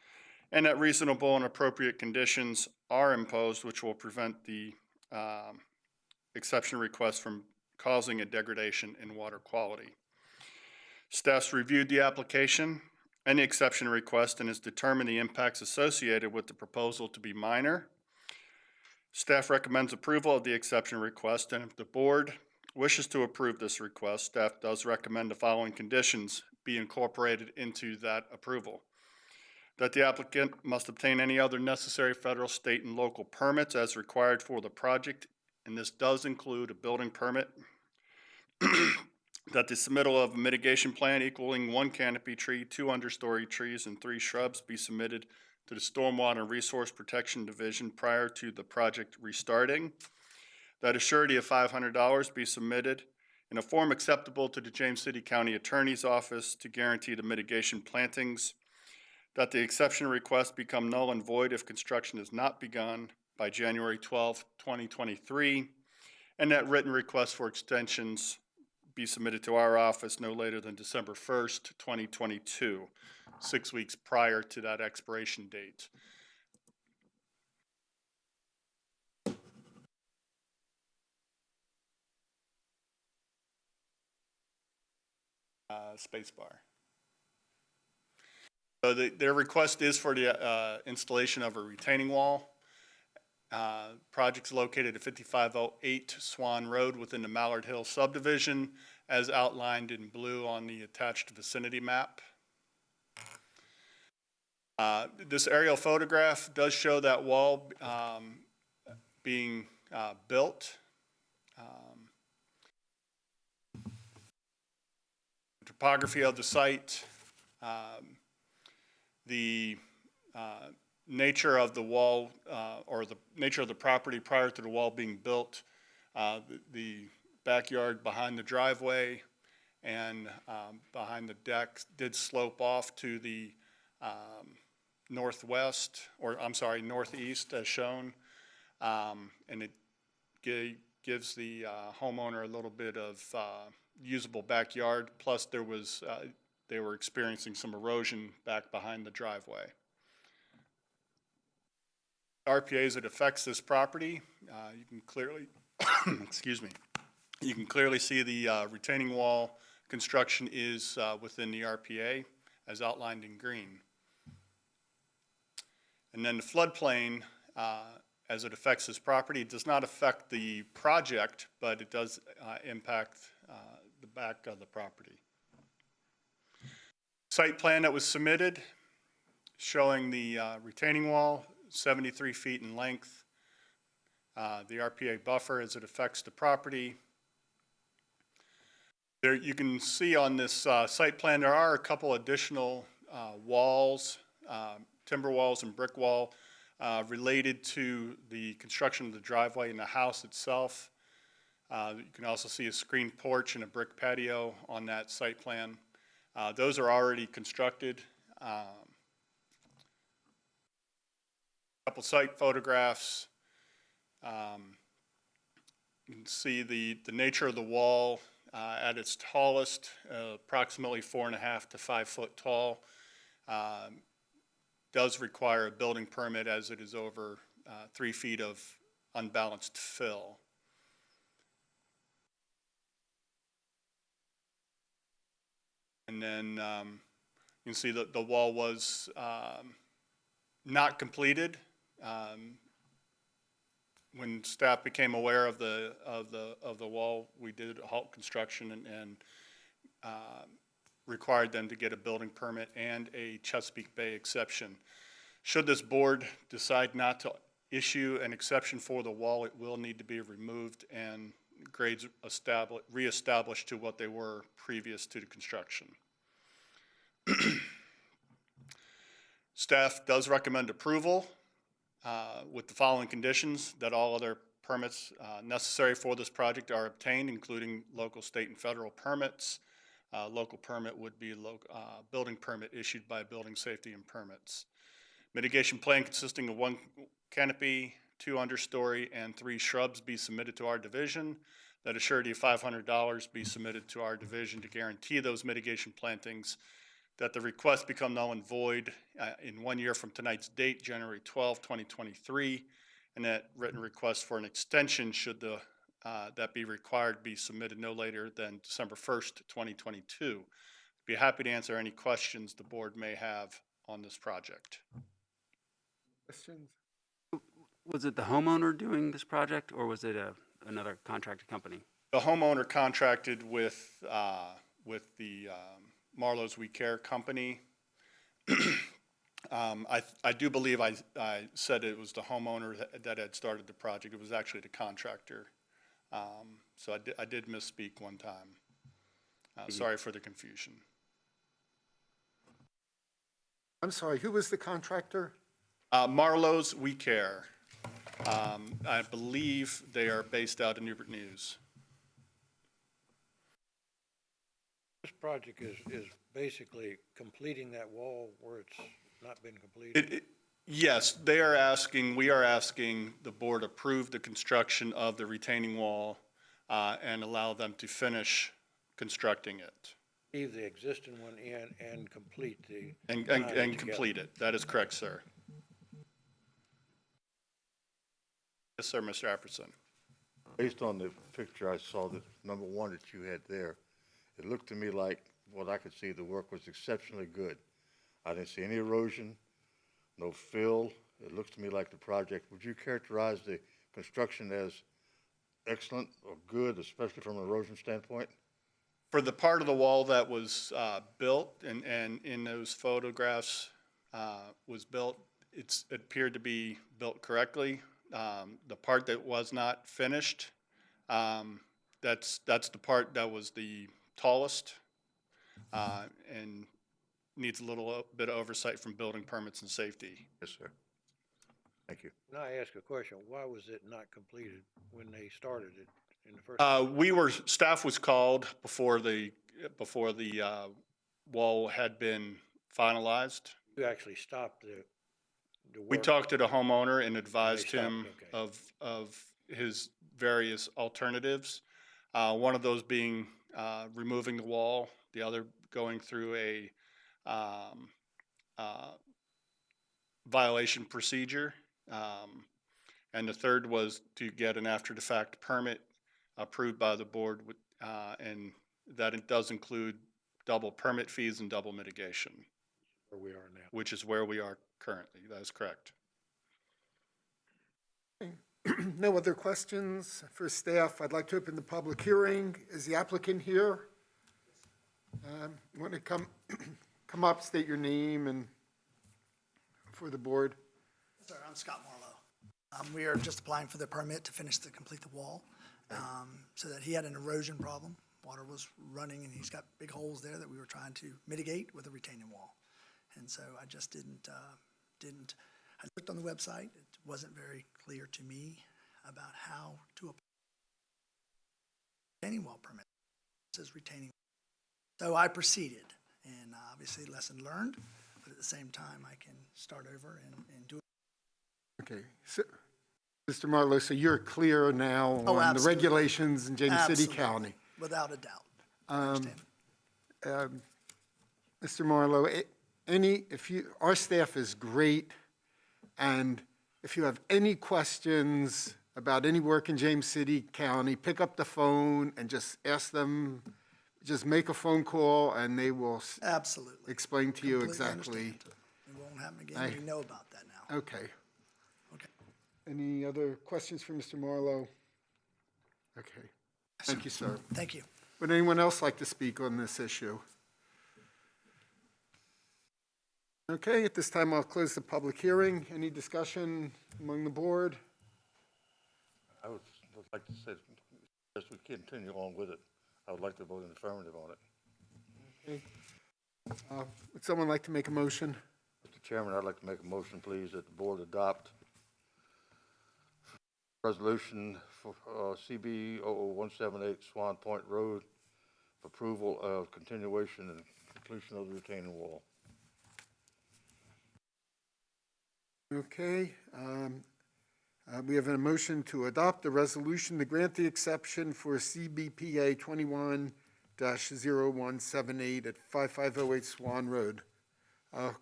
Speaker 2: and that reasonable and appropriate conditions are imposed which will prevent the exception request from causing a degradation in water quality. Staff's reviewed the application and the exception request and has determined the impacts associated with the proposal to be minor. Staff recommends approval of the exception request, and if the board wishes to approve this request, staff does recommend the following conditions be incorporated into that approval. That the applicant must obtain any other necessary federal, state, and local permits as required for the project, and this does include a building permit. That the submittal of a mitigation plan equaling 1 canopy tree, 2 understory trees, and 3 shrubs be submitted to the Stormwater and Resource Protection Division prior to the project restarting. That a surety of $500 be submitted in a form acceptable to the James City County Attorney's Office to guarantee the mitigation plantings. That the exception request become null and void if construction is not begun by January 12, 2023, and that written requests for extensions be submitted to our office no later than December 1st, 2022, 6 weeks prior to that expiration date. Spacebar. So their request is for the installation of a retaining wall. Project's located at 5508 Swan Road within the Mallard Hill subdivision as outlined in blue on the attached vicinity map. This aerial photograph does show that wall being built. Topography of the site, the nature of the wall or the nature of the property prior to the wall being built, the backyard behind the driveway and behind the deck did slope off to the northwest, or I'm sorry, northeast as shown. And it gives the homeowner a little bit of usable backyard. Plus there was, they were experiencing some erosion back behind the driveway. RPA as it affects this property, you can clearly, excuse me, you can clearly see the retaining wall construction is within the RPA as outlined in green. And then the floodplain, as it affects this property, it does not affect the project, but it does impact the back of the property. Site plan that was submitted showing the retaining wall, 73 feet in length, the RPA buffer as it affects the property. There, you can see on this site plan, there are a couple additional walls, timber walls and brick wall related to the construction of the driveway and the house itself. You can also see a screened porch and a brick patio on that site plan. Those are already constructed. Couple site photographs. You can see the nature of the wall at its tallest, approximately 4.5 to 5 foot tall. Does require a building permit as it is over 3 feet of unbalanced fill. And then you can see that the wall was not completed. When staff became aware of the wall, we did halt construction and required them to get a building permit and a Chesapeake Bay exception. Should this board decide not to issue an exception for the wall, it will need to be removed and grades reestablished to what they were previous to the construction. Staff does recommend approval with the following conditions: that all other permits necessary for this project are obtained, including local, state, and federal permits. Local permit would be building permit issued by Building Safety and Permits. Mitigation plan consisting of 1 canopy, 2 understory, and 3 shrubs be submitted to our division. That a surety of $500 be submitted to our division to guarantee those mitigation plantings. That the request become null and void in 1 year from tonight's date, January 12, 2023, and that written request for an extension, should that be required, be submitted no later than December 1st, 2022. Be happy to answer any questions the board may have on this project.
Speaker 3: Questions?
Speaker 10: Was it the homeowner doing this project, or was it another contracted company?
Speaker 2: The homeowner contracted with the Marlowe's We Care company. I do believe I said it was the homeowner that had started the project. It was actually the contractor. So I did misspeak one time. Sorry for the confusion.
Speaker 3: I'm sorry, who was the contractor?
Speaker 2: Marlowe's We Care. I believe they are based out of Newport News.
Speaker 11: This project is basically completing that wall where it's not been completed.
Speaker 2: Yes, we are asking the board approve the construction of the retaining wall and allow them to finish constructing it.
Speaker 11: Leave the existing one in and complete the.
Speaker 2: And complete it. That is correct, sir. Yes, sir, Mr. Apperson.
Speaker 1: Based on the picture I saw, the number 1 that you had there, it looked to me like what I could see, the work was exceptionally good. I didn't see any erosion, no fill. It looks to me like the project, would you characterize the construction as excellent or good, especially from an erosion standpoint?
Speaker 2: For the part of the wall that was built and in those photographs was built, it appeared to be built correctly. the part that was not finished, that's the part that was the tallest, and needs a little bit of oversight from building permits and safety.
Speaker 1: Yes, sir. Thank you.
Speaker 11: Can I ask a question? Why was it not completed when they started it in the first?
Speaker 2: Staff was called before the wall had been finalized.
Speaker 11: You actually stopped the work?
Speaker 2: We talked to the homeowner and advised
Speaker 11: stopped,
Speaker 2: him
Speaker 11: okay.
Speaker 2: of his various alternatives. One of those being removing the wall, the other going through a violation procedure. And the third was to get an after-the-fact permit approved by the board, and that it does include double permit fees and double mitigation.
Speaker 11: Where we are now.
Speaker 2: Which is where we are currently. That is correct.
Speaker 3: No other questions for staff? I'd like to open the public hearing. Is the applicant here? Want to come up, state your name and for the board?
Speaker 12: Sir, I'm Scott Marlowe. We are just applying for the permit to complete the wall. So that he had an erosion problem. Water was running and he's got big holes there that we were trying to mitigate with a retaining wall. And so I just didn't, I looked on the website. It wasn't very clear to me about how to apply retaining wall permit. It says retaining. So I proceeded, and obviously lesson learned, but at the same time I can start over and do it.
Speaker 3: Okay. So, Mr. Marlowe, so you're clear now on the
Speaker 12: absolutely.
Speaker 3: regulations in James City
Speaker 12: Absolutely.
Speaker 3: County?
Speaker 12: Without a doubt. I understand.
Speaker 3: Mr. Marlowe, our staff is great, and if you have any questions about any work in James City County, pick up the phone and just ask them, just make a phone call, and they will
Speaker 12: Absolutely.
Speaker 3: explain to you
Speaker 12: Completely
Speaker 3: exactly.
Speaker 12: understand. It won't happen again. We know about that now.
Speaker 3: Okay.
Speaker 12: Okay.
Speaker 3: Any other questions for Mr. Marlowe? Okay. Thank you, sir.
Speaker 12: Thank you.
Speaker 3: Would anyone else like to speak on this issue? Okay, at this time, I'll close the public hearing. Any discussion among the board?
Speaker 1: I would like to say, as we continue on with it, I would like to vote in affirmative on it.
Speaker 3: Okay. Would someone like to make a motion?
Speaker 1: Mr. Chairman, I'd like to make a motion, please, that the board adopt resolution for CB 00178 Swan Point Road for approval of continuation and completion of the retaining wall.
Speaker 3: Okay. We have a motion to adopt a resolution to grant the exception for CBPA 21-0178 at 5508 Swan Road.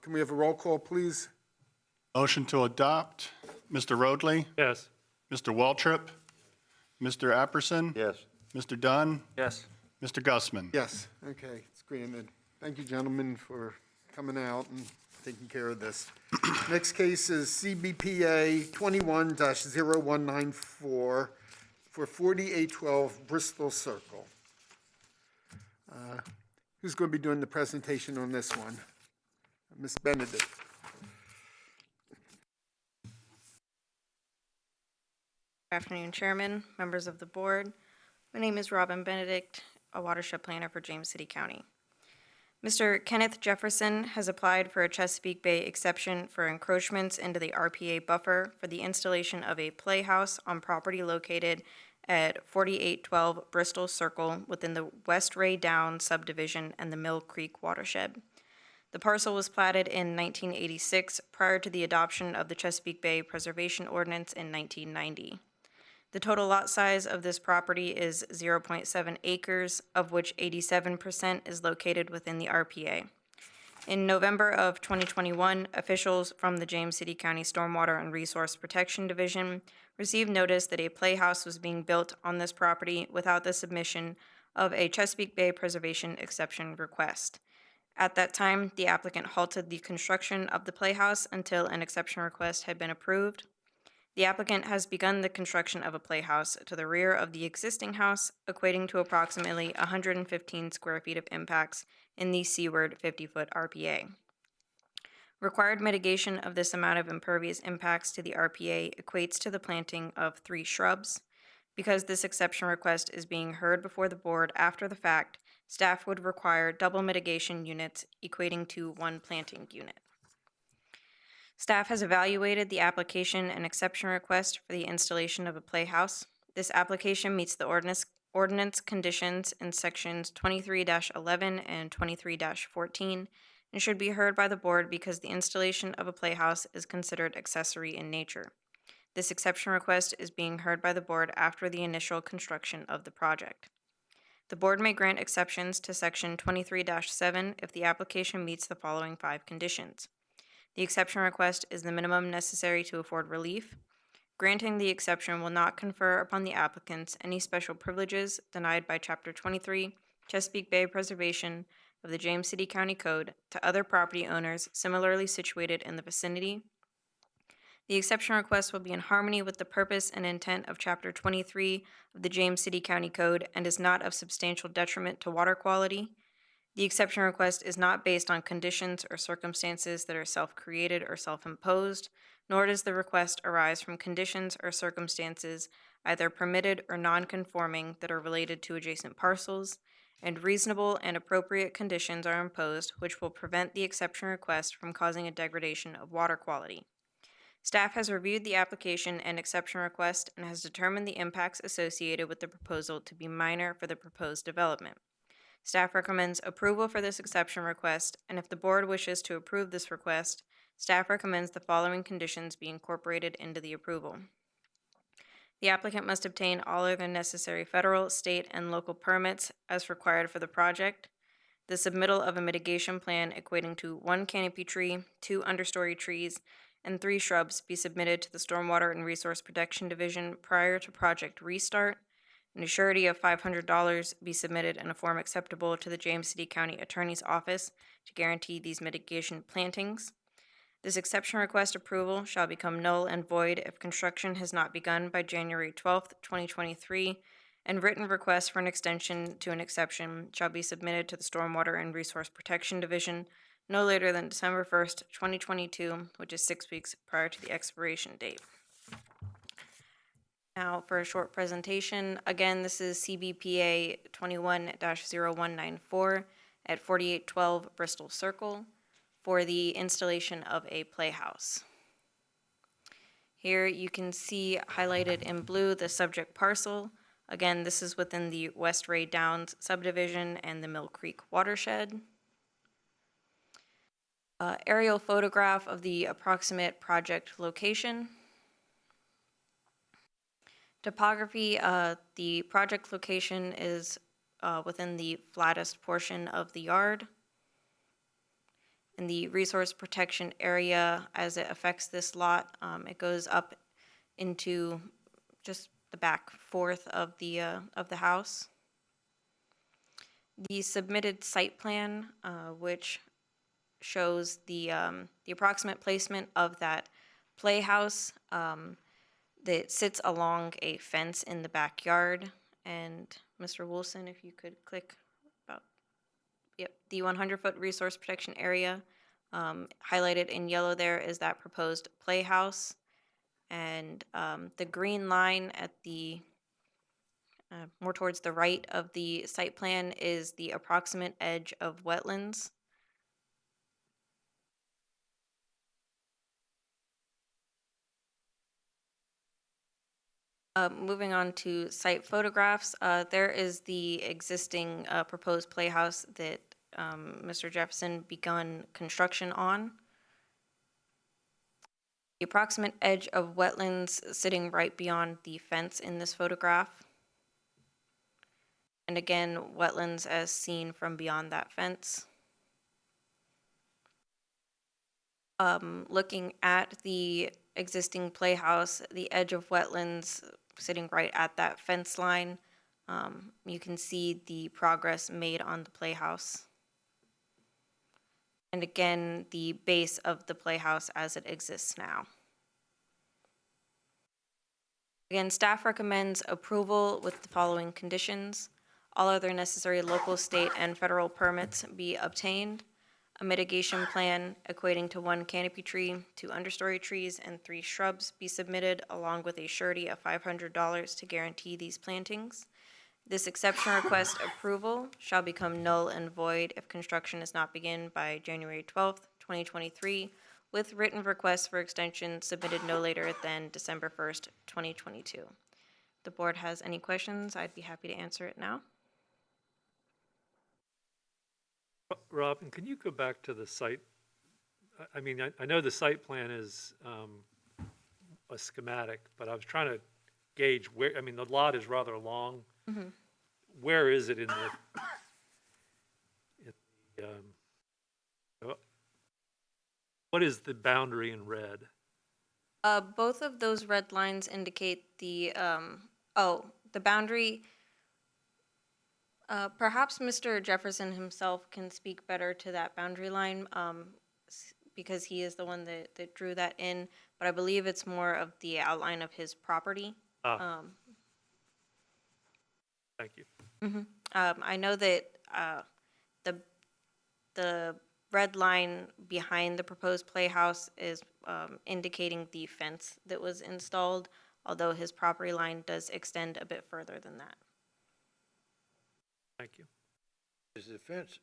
Speaker 3: Can we have a roll call, please?
Speaker 2: Motion to adopt. Mr. Roadley?
Speaker 6: Yes.
Speaker 2: Mr. Waltrip? Mr. Apperson?
Speaker 1: Yes.
Speaker 2: Mr. Dunn?
Speaker 10: Yes.
Speaker 2: Mr. Gussman?
Speaker 3: Yes. Okay, it's granted. Thank you, gentlemen, for coming out and taking care of this. Next case is CBPA 21-0194 for 4812 Bristol Circle. Who's going to be doing the presentation on this one? Ms. Benedict.
Speaker 4: Good afternoon, Chairman, members of the board. My name is Robin Benedict, a watershed planner for James City County. Mr. Kenneth Jefferson has applied for a Chesapeake Bay exception for encroachments into the RPA buffer for the installation of a playhouse on property located at 4812 Bristol Circle within the West Ray Down subdivision and the Mill Creek watershed. The parcel was platted in 1986 prior to the adoption of the Chesapeake Bay Preservation Ordinance in 1990. The total lot size of this property is 0.7 acres, of which 87% is located within the RPA. In November of 2021, officials from the James City County Stormwater and Resource Protection Division received notice that a playhouse was being built on this property without the submission of a Chesapeake Bay Preservation exception request. At that time, the applicant halted the construction of the playhouse until an exception request had been approved. The applicant has begun the construction of a playhouse to the rear of the existing house, equating to approximately 115 square feet of impacts in the seaward 50-foot RPA. Required mitigation of this amount of impervious impacts to the RPA equates to the planting of 3 shrubs. Because this exception request is being heard before the board after the fact, staff would require double mitigation units equating to 1 planting unit. Staff has evaluated the application and exception request for the installation of a playhouse. This application meets the ordinance conditions in sections 23-11 and 23-14 and should be heard by the board because the installation of a playhouse is considered accessory in nature. This exception request is being heard by the board after the initial construction of the project. The board may grant exceptions to section 23-7 if the application meets the following 5 conditions. The exception request is the minimum necessary to afford relief. Granting the exception will not confer upon the applicants any special privileges denied by Chapter 23, Chesapeake Bay Preservation of the James City County Code to other property owners similarly situated in the vicinity. The exception request will be in harmony with the purpose and intent of Chapter 23 of the James City County Code and is not of substantial detriment to water quality. The exception request is not based on conditions or circumstances that are self-created or self-imposed, nor does the request arise from conditions or circumstances either permitted or non-conforming that are related to adjacent parcels, and reasonable and appropriate conditions are imposed which will prevent the exception request from causing a degradation of water quality. Staff has reviewed the application and exception request and has determined the impacts associated with the proposal to be minor for the proposed development. Staff recommends approval for this exception request, and if the board wishes to approve this request, staff recommends the following conditions be incorporated into the approval. The applicant must obtain all other necessary federal, state, and local permits as required for the project. The submittal of a mitigation plan equating to 1 canopy tree, 2 understory trees, and 3 shrubs be submitted to the Stormwater and Resource Protection Division prior to project restart, and a surety of $500 be submitted in a form acceptable to the James City County Attorney's Office to guarantee these mitigation plantings. This exception request approval shall become null and void if construction has not begun by January 12th, 2023, and written requests for an extension to an exception shall be submitted to the Stormwater and Resource Protection Division no later than December 1st, 2022, which is 6 weeks prior to the expiration date. Now for a short presentation. Again, this is CBPA 21-0194 at 4812 Bristol Circle for the installation of a playhouse. Here you can see highlighted in blue the subject parcel. Again, this is within the West Ray Downs subdivision and the Mill Creek watershed. Aerial photograph of the approximate project location. Topography, the project location is within the flattest portion of the yard. And the resource protection area, as it affects this lot, it goes up into just the back fourth of the house. The submitted site plan, which shows the approximate placement of that playhouse, that sits along a fence in the backyard. And Mr. Wilson, if you could click about, yep, the 100-foot resource protection area. Highlighted in yellow there is that proposed playhouse. And the green line at the, more towards the right of the site plan is the approximate edge of wetlands. Moving on to site photographs, there is the existing proposed playhouse that Mr. Jefferson begun construction on. The approximate edge of wetlands sitting right beyond the fence in this photograph. And again, wetlands as seen from beyond that fence. Looking at the existing playhouse, the edge of wetlands sitting right at that fence line, you can see the progress made on the playhouse. And again, the base of the playhouse as it exists now. Again, staff recommends approval with the following conditions. All other necessary local, state, and federal permits be obtained. A mitigation plan equating to 1 canopy tree, 2 understory trees, and 3 shrubs be submitted, along with a surety of $500 to guarantee these plantings. This exception request approval shall become null and void if construction is not begin by January 12th, 2023, with written requests for extension submitted no later than December 1st, 2022. If the board has any questions, I'd be happy to answer it now.
Speaker 6: Robin, can you go back to the site? I mean, I know the site plan is a schematic, but I was trying to gauge where, I mean, the lot is rather long. Where is it in the, what is the boundary in red?
Speaker 4: Both of those red lines indicate the, the boundary. Perhaps Mr. Jefferson himself can speak better to that boundary line, because he is the one that drew that in, but I believe it's more of the outline of his property.
Speaker 6: Thank you.
Speaker 4: I know that the red line behind the proposed playhouse is indicating the fence that was installed, although his property line does extend a bit further than that.
Speaker 6: Thank you.
Speaker 11: Is the fence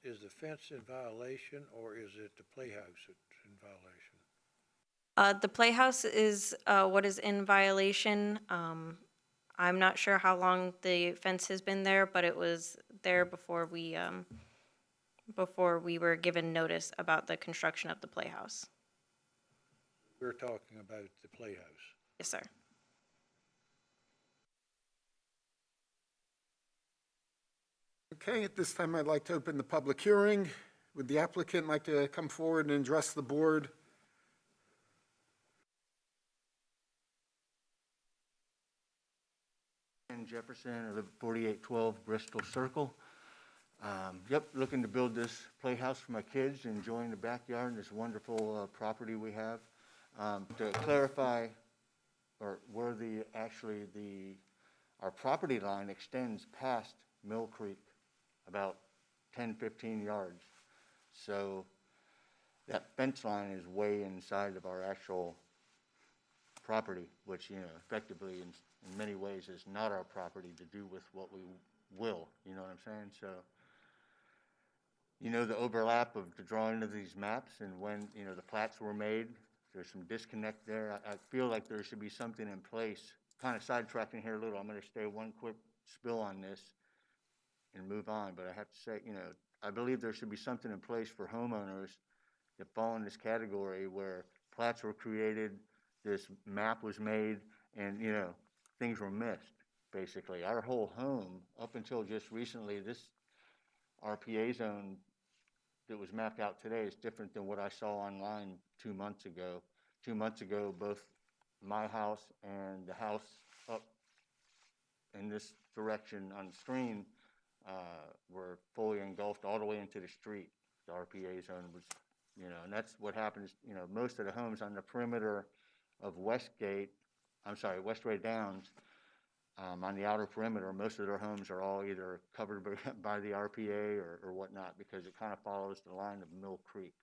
Speaker 11: in violation, or is it the playhouse that's in violation?
Speaker 4: The playhouse is what is in violation. I'm not sure how long the fence has been there, but it was there before we were given notice about the construction of the playhouse.
Speaker 11: We're talking about the playhouse.
Speaker 4: Yes, sir.
Speaker 3: Okay, at this time, I'd like to open the public hearing. Would the applicant like to come forward and address the board?
Speaker 5: Jefferson, I live at 4812 Bristol Circle. Yep, looking to build this playhouse for my kids, enjoying the backyard and this wonderful property we have. To clarify, or where our property line extends past Mill Creek, about 10, 15 yards. So that fence line is way inside of our actual property, which, effectively in many ways is not our property to do with what we will, you know what I'm saying? So, the overlap of the drawing of these maps and when, the plats were made, there's some disconnect there. I feel like there should be something in place, kind of sidetracking here a little. I'm going to stay one quick spill on this and move on, but I have to say, I believe there should be something in place for homeowners that fall in this category where plats were created, this map was made, and, things were missed, basically. Our whole home, up until just recently, this RPA zone that was mapped out today is different than what I saw online 2 months ago. 2 months ago, both my house and the house up in this direction on the screen were fully engulfed all the way into the street. The RPA zone was, and that's what happens, most of the homes on the perimeter of Westray Downs, on the outer perimeter, most of their homes are all either covered by the RPA or whatnot, because it kind of follows the line of Mill Creek.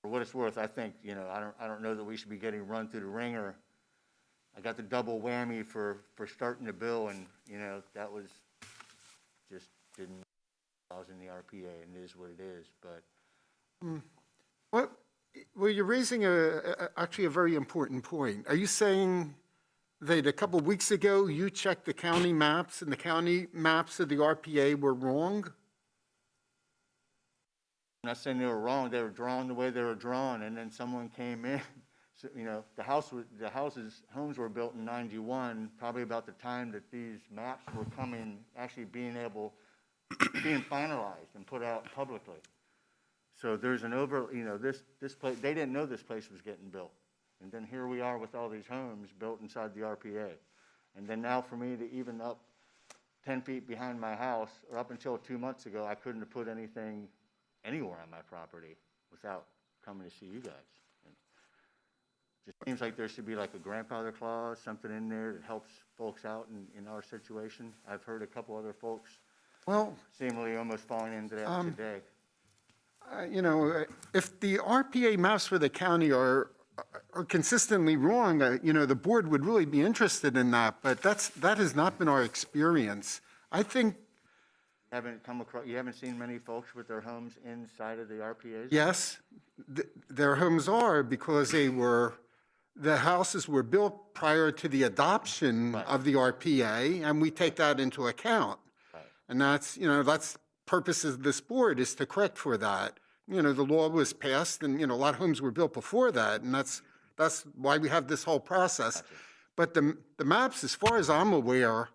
Speaker 5: For what it's worth, I think, I don't know that we should be getting run through the ringer. I got the double whammy for starting the bill, and, that was just didn't, I was in the RPA, and it is what it is, but.
Speaker 3: Well, you're raising actually a very important point. Are you saying that a couple of weeks ago you checked the county maps and the county maps of the RPA were wrong?
Speaker 5: I'm not saying they were wrong. They were drawn the way they were drawn, and then someone came in. So, homes were built in '91, probably about the time that these maps were being finalized and put out publicly. So there's this place, they didn't know this place was getting built. And then here we are with all these homes built inside the RPA. And then now for me to even up 10 feet behind my house, or up until 2 months ago, I couldn't have put anything anywhere on my property without coming to see you guys. And it just seems like there should be like a grandfather clause, something in there that helps folks out in our situation. I've heard a couple other folks seemingly almost falling into that today.
Speaker 3: if the RPA maps for the county are consistently wrong, the board would really be interested in that, but that has not been our experience. I think,
Speaker 5: You haven't seen many folks with their homes inside of the RPAs?
Speaker 3: yes, their homes are because the houses were built prior to the adoption of the RPA, and we take that into account. And that's purpose of this board is to correct for that. The law was passed and, a lot of homes were built before that, and that's why we have this whole process. But the maps, as far as I'm aware,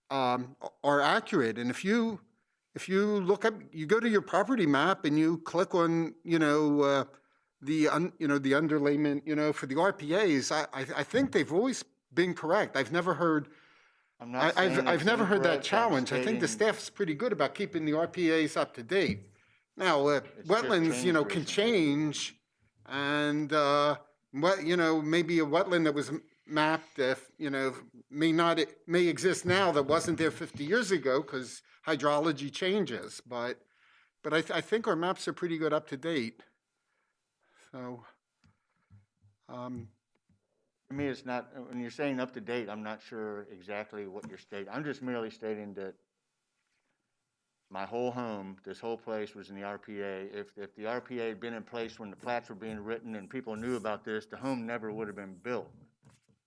Speaker 3: are accurate. And if you look up, you go to your property map and you click on, the underlayment, for the RPAs, I think they've always been correct. I've never heard I've never heard that challenge. I think the staff's pretty good about keeping the RPAs up to date. Now, wetlands, can change, and, maybe a wetland that was mapped, may exist now that wasn't there 50 years ago because hydrology changes, but I think our maps are pretty good up to date. So,
Speaker 5: To me, it's not, when you're saying up to date, I'm not sure exactly what you're stating. I'm just merely stating that my whole home, this whole place was in the RPA. If the RPA had been in place when the plats were being written and people knew about this, the home never would have been built,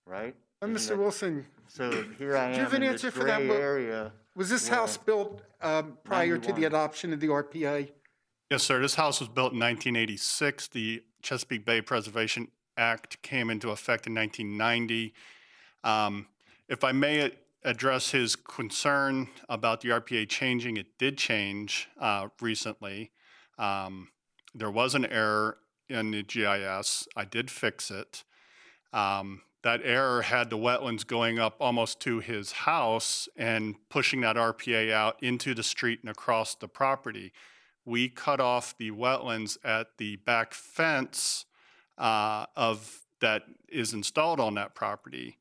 Speaker 5: right?
Speaker 3: Mr. Wilson,
Speaker 5: So here I
Speaker 3: do you have
Speaker 5: am
Speaker 3: an
Speaker 5: in this
Speaker 3: answer for that?
Speaker 5: gray area.
Speaker 3: Was this
Speaker 5: where-
Speaker 3: house built prior to the
Speaker 5: 91.
Speaker 3: adoption of the RPA?
Speaker 2: Yes, sir. This house was built in 1986. The Chesapeake Bay Preservation Act came into effect in 1990. If I may address his concern about the RPA changing, it did change recently. There was an error in the GIS. I did fix it. That error had the wetlands going up almost to his house and pushing that RPA out into the street and across the property. We cut off the wetlands at the back fence that is installed on that property.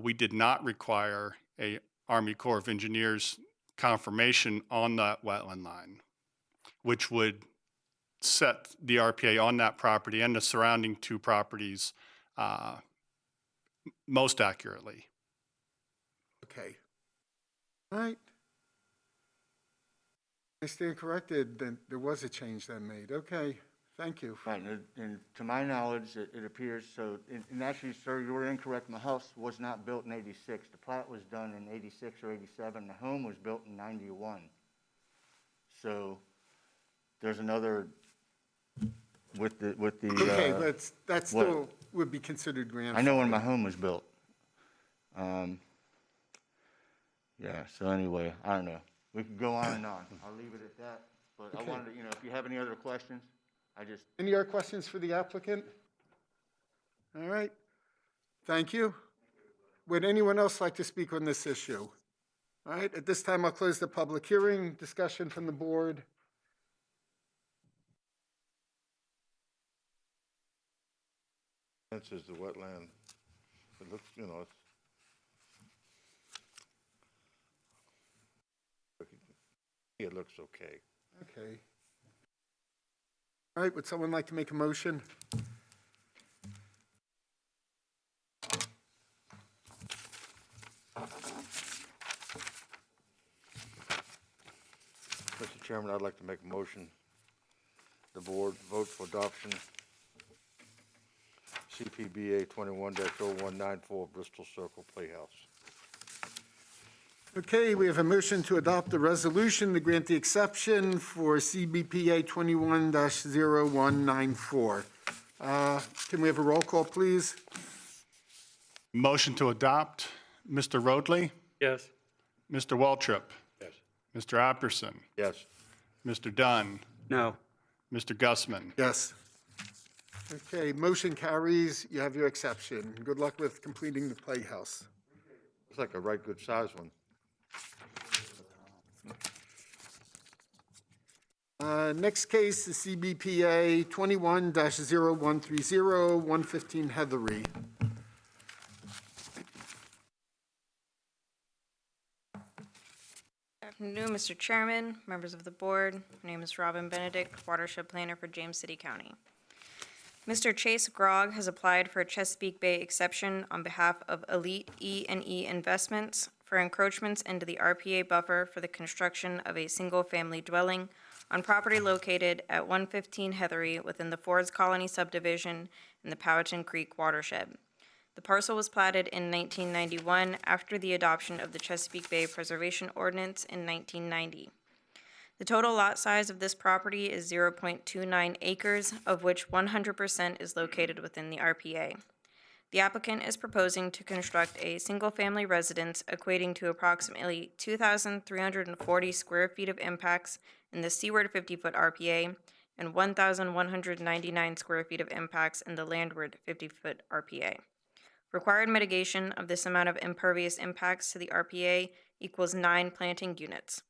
Speaker 2: We did not require a Army Corps of Engineers confirmation on that wetland line, which would set the RPA on that property and the surrounding two properties most accurately.
Speaker 3: Okay. All right. I stand corrected, then there was a change then made. Okay, thank you.
Speaker 5: Right, and to my knowledge, it appears, and actually, sir, you were incorrect. My house was not built in 86. The plat was done in 86 or 87. The home was built in 91. So there's another, with the.
Speaker 3: Okay, but that still would be considered grandfathered.
Speaker 5: I know when my home was built. Yeah, so anyway, I don't know. We could go on and on. I'll leave it at that. But I wanted to, if you have any other questions,
Speaker 3: Any other questions for the applicant? All right, thank you. Would anyone else like to speak on this issue? All right, at this time, I'll close the public hearing. Discussion from the board.
Speaker 1: This is the wetland. It looks, it looks okay.
Speaker 3: Okay. All right, would someone like to make a motion?
Speaker 1: Mr. Chairman, I'd like to make a motion. The board vote for adoption. CPBA 21-0194 Bristol Circle Playhouse.
Speaker 3: Okay, we have a motion to adopt the resolution to grant the exception for CBPA 21-0194. Can we have a roll call, please?
Speaker 2: Motion to adopt, Mr. Roadley,
Speaker 6: Yes.
Speaker 2: Mr. Waltrip,
Speaker 11: Yes.
Speaker 2: Mr. Apperson,
Speaker 1: Yes.
Speaker 2: Mr. Dunn,
Speaker 10: No.
Speaker 2: Mr. Gussman.
Speaker 3: Yes. Okay, motion carries. You have your exception. Good luck with completing the playhouse.
Speaker 1: It's like a right good size one.
Speaker 3: Next case is CBPA 21-0130, 115 Heathery.
Speaker 4: afternoon, Mr. Chairman, members of the board. My name is Robin Benedict, Watershed Planner for James City County. Mr. Chase Grogg has applied for a Chesapeake Bay exception on behalf of Elite E&E Investments for encroachments into the RPA buffer for the construction of a single-family dwelling on property located at 115 Heathery within the Fords Colony subdivision in the Powhatan Creek watershed. The parcel was platted in 1991 after the adoption of the Chesapeake Bay Preservation Ordinance in 1990. The total lot size of this property is 0.29 acres, of which 100% is located within the RPA. The applicant is proposing to construct a single-family residence equating to approximately 2,340 square feet of impacts in the seaward 50-foot RPA and 1,199 square feet of impacts in the landward 50-foot RPA. Required mitigation of this amount of impervious impacts to the RPA equals 9 planting units.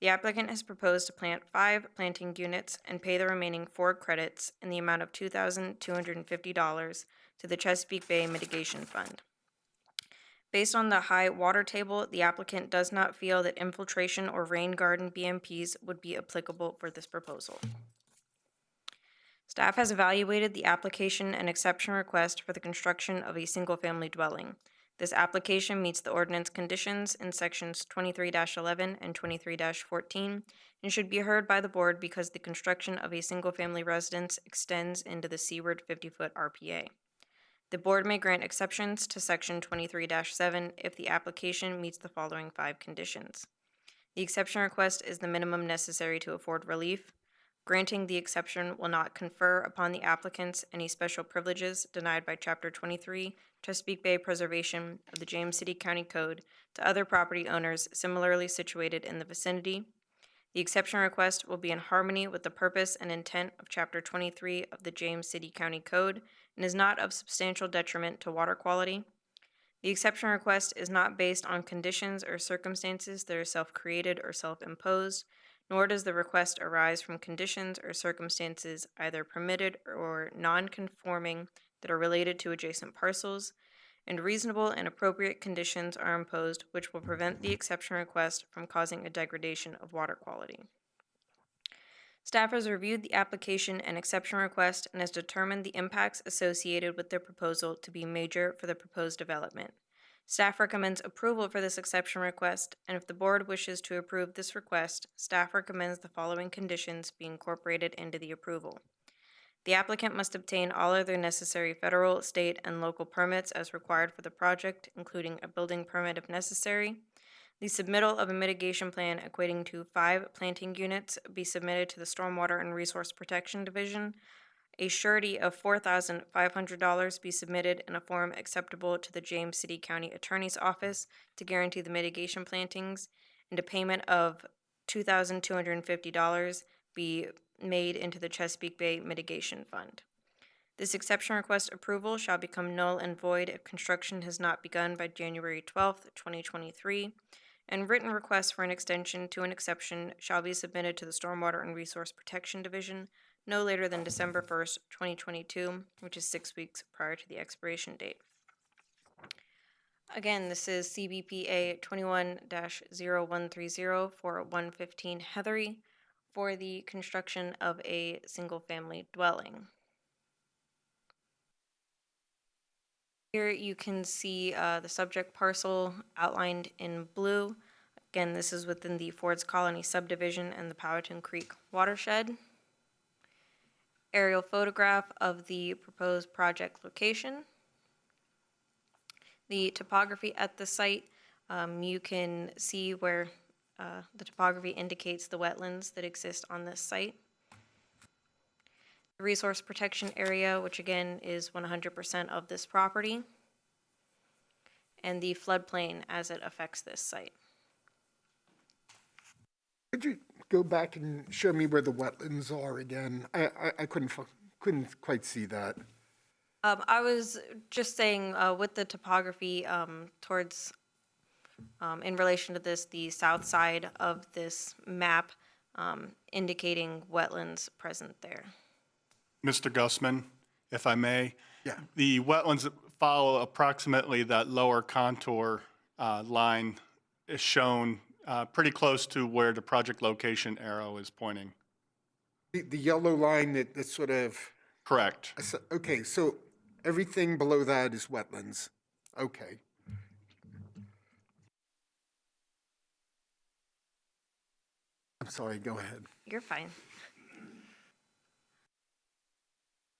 Speaker 4: The applicant has proposed to plant 5 planting units and pay the remaining 4 credits in the amount of $2,250 to the Chesapeake Bay Mitigation Fund. Based on the high water table, the applicant does not feel that infiltration or rain garden BMPs would be applicable for this proposal. Staff has evaluated the application and exception request for the construction of a single-family dwelling. This application meets the ordinance conditions in sections 23-11 and 23-14 and should be heard by the board because the construction of a single-family residence extends into the seaward 50-foot RPA. The board may grant exceptions to section 23-7 if the application meets the following 5 conditions. The exception request is the minimum necessary to afford relief. Granting the exception will not confer upon the applicants any special privileges denied by Chapter 23, Chesapeake Bay Preservation of the James City County Code to other property owners similarly situated in the vicinity. The exception request will be in harmony with the purpose and intent of Chapter 23 of the James City County Code and is not of substantial detriment to water quality. The exception request is not based on conditions or circumstances that are self-created or self-imposed, nor does the request arise from conditions or circumstances either permitted or non-conforming that are related to adjacent parcels, and reasonable and appropriate conditions are imposed which will prevent the exception request from causing a degradation of water quality. Staff has reviewed the application and exception request and has determined the impacts associated with their proposal to be major for the proposed development. Staff recommends approval for this exception request, and if the board wishes to approve this request, staff recommends the following conditions be incorporated into the approval. The applicant must obtain all other necessary federal, state, and local permits as required for the project, including a building permit if necessary. The submittal of a mitigation plan equating to 5 planting units be submitted to the Stormwater and Resource Protection Division. A surety of $4,500 be submitted in a form acceptable to the James City County Attorney's Office to guarantee the mitigation plantings, and a payment of $2,250 be made into the Chesapeake Bay Mitigation Fund. This exception request approval shall become null and void if construction has not begun by January 12th, 2023, and written requests for an extension to an exception shall be submitted to the Stormwater and Resource Protection Division no later than December 1st, 2022, which is 6 weeks prior to the expiration date. Again, this is Cbpa 21-0130 for 115 Heathery for the construction of a single-family dwelling. Here you can see the subject parcel outlined in blue. Again, this is within the Fords Colony subdivision and the Powhatan Creek watershed. Aerial photograph of the proposed project location. The topography at the site, you can see where the topography indicates the wetlands that exist on this site. The resource protection area, which again is 100% of this property, and the floodplain as it affects this site.
Speaker 3: Could you go back and show me where the wetlands are again? I couldn't quite see that.
Speaker 4: I was just saying with the topography towards, in relation to this, the south side of this map indicating wetlands present there.
Speaker 2: Mr. Gussman, if I may.
Speaker 3: Yeah.
Speaker 2: The wetlands follow approximately that lower contour line is shown pretty close to where the project location arrow is pointing.
Speaker 3: The yellow line that sort of,
Speaker 2: Correct.
Speaker 3: okay, so everything below that is wetlands. Okay. I'm sorry, go ahead.
Speaker 4: You're fine.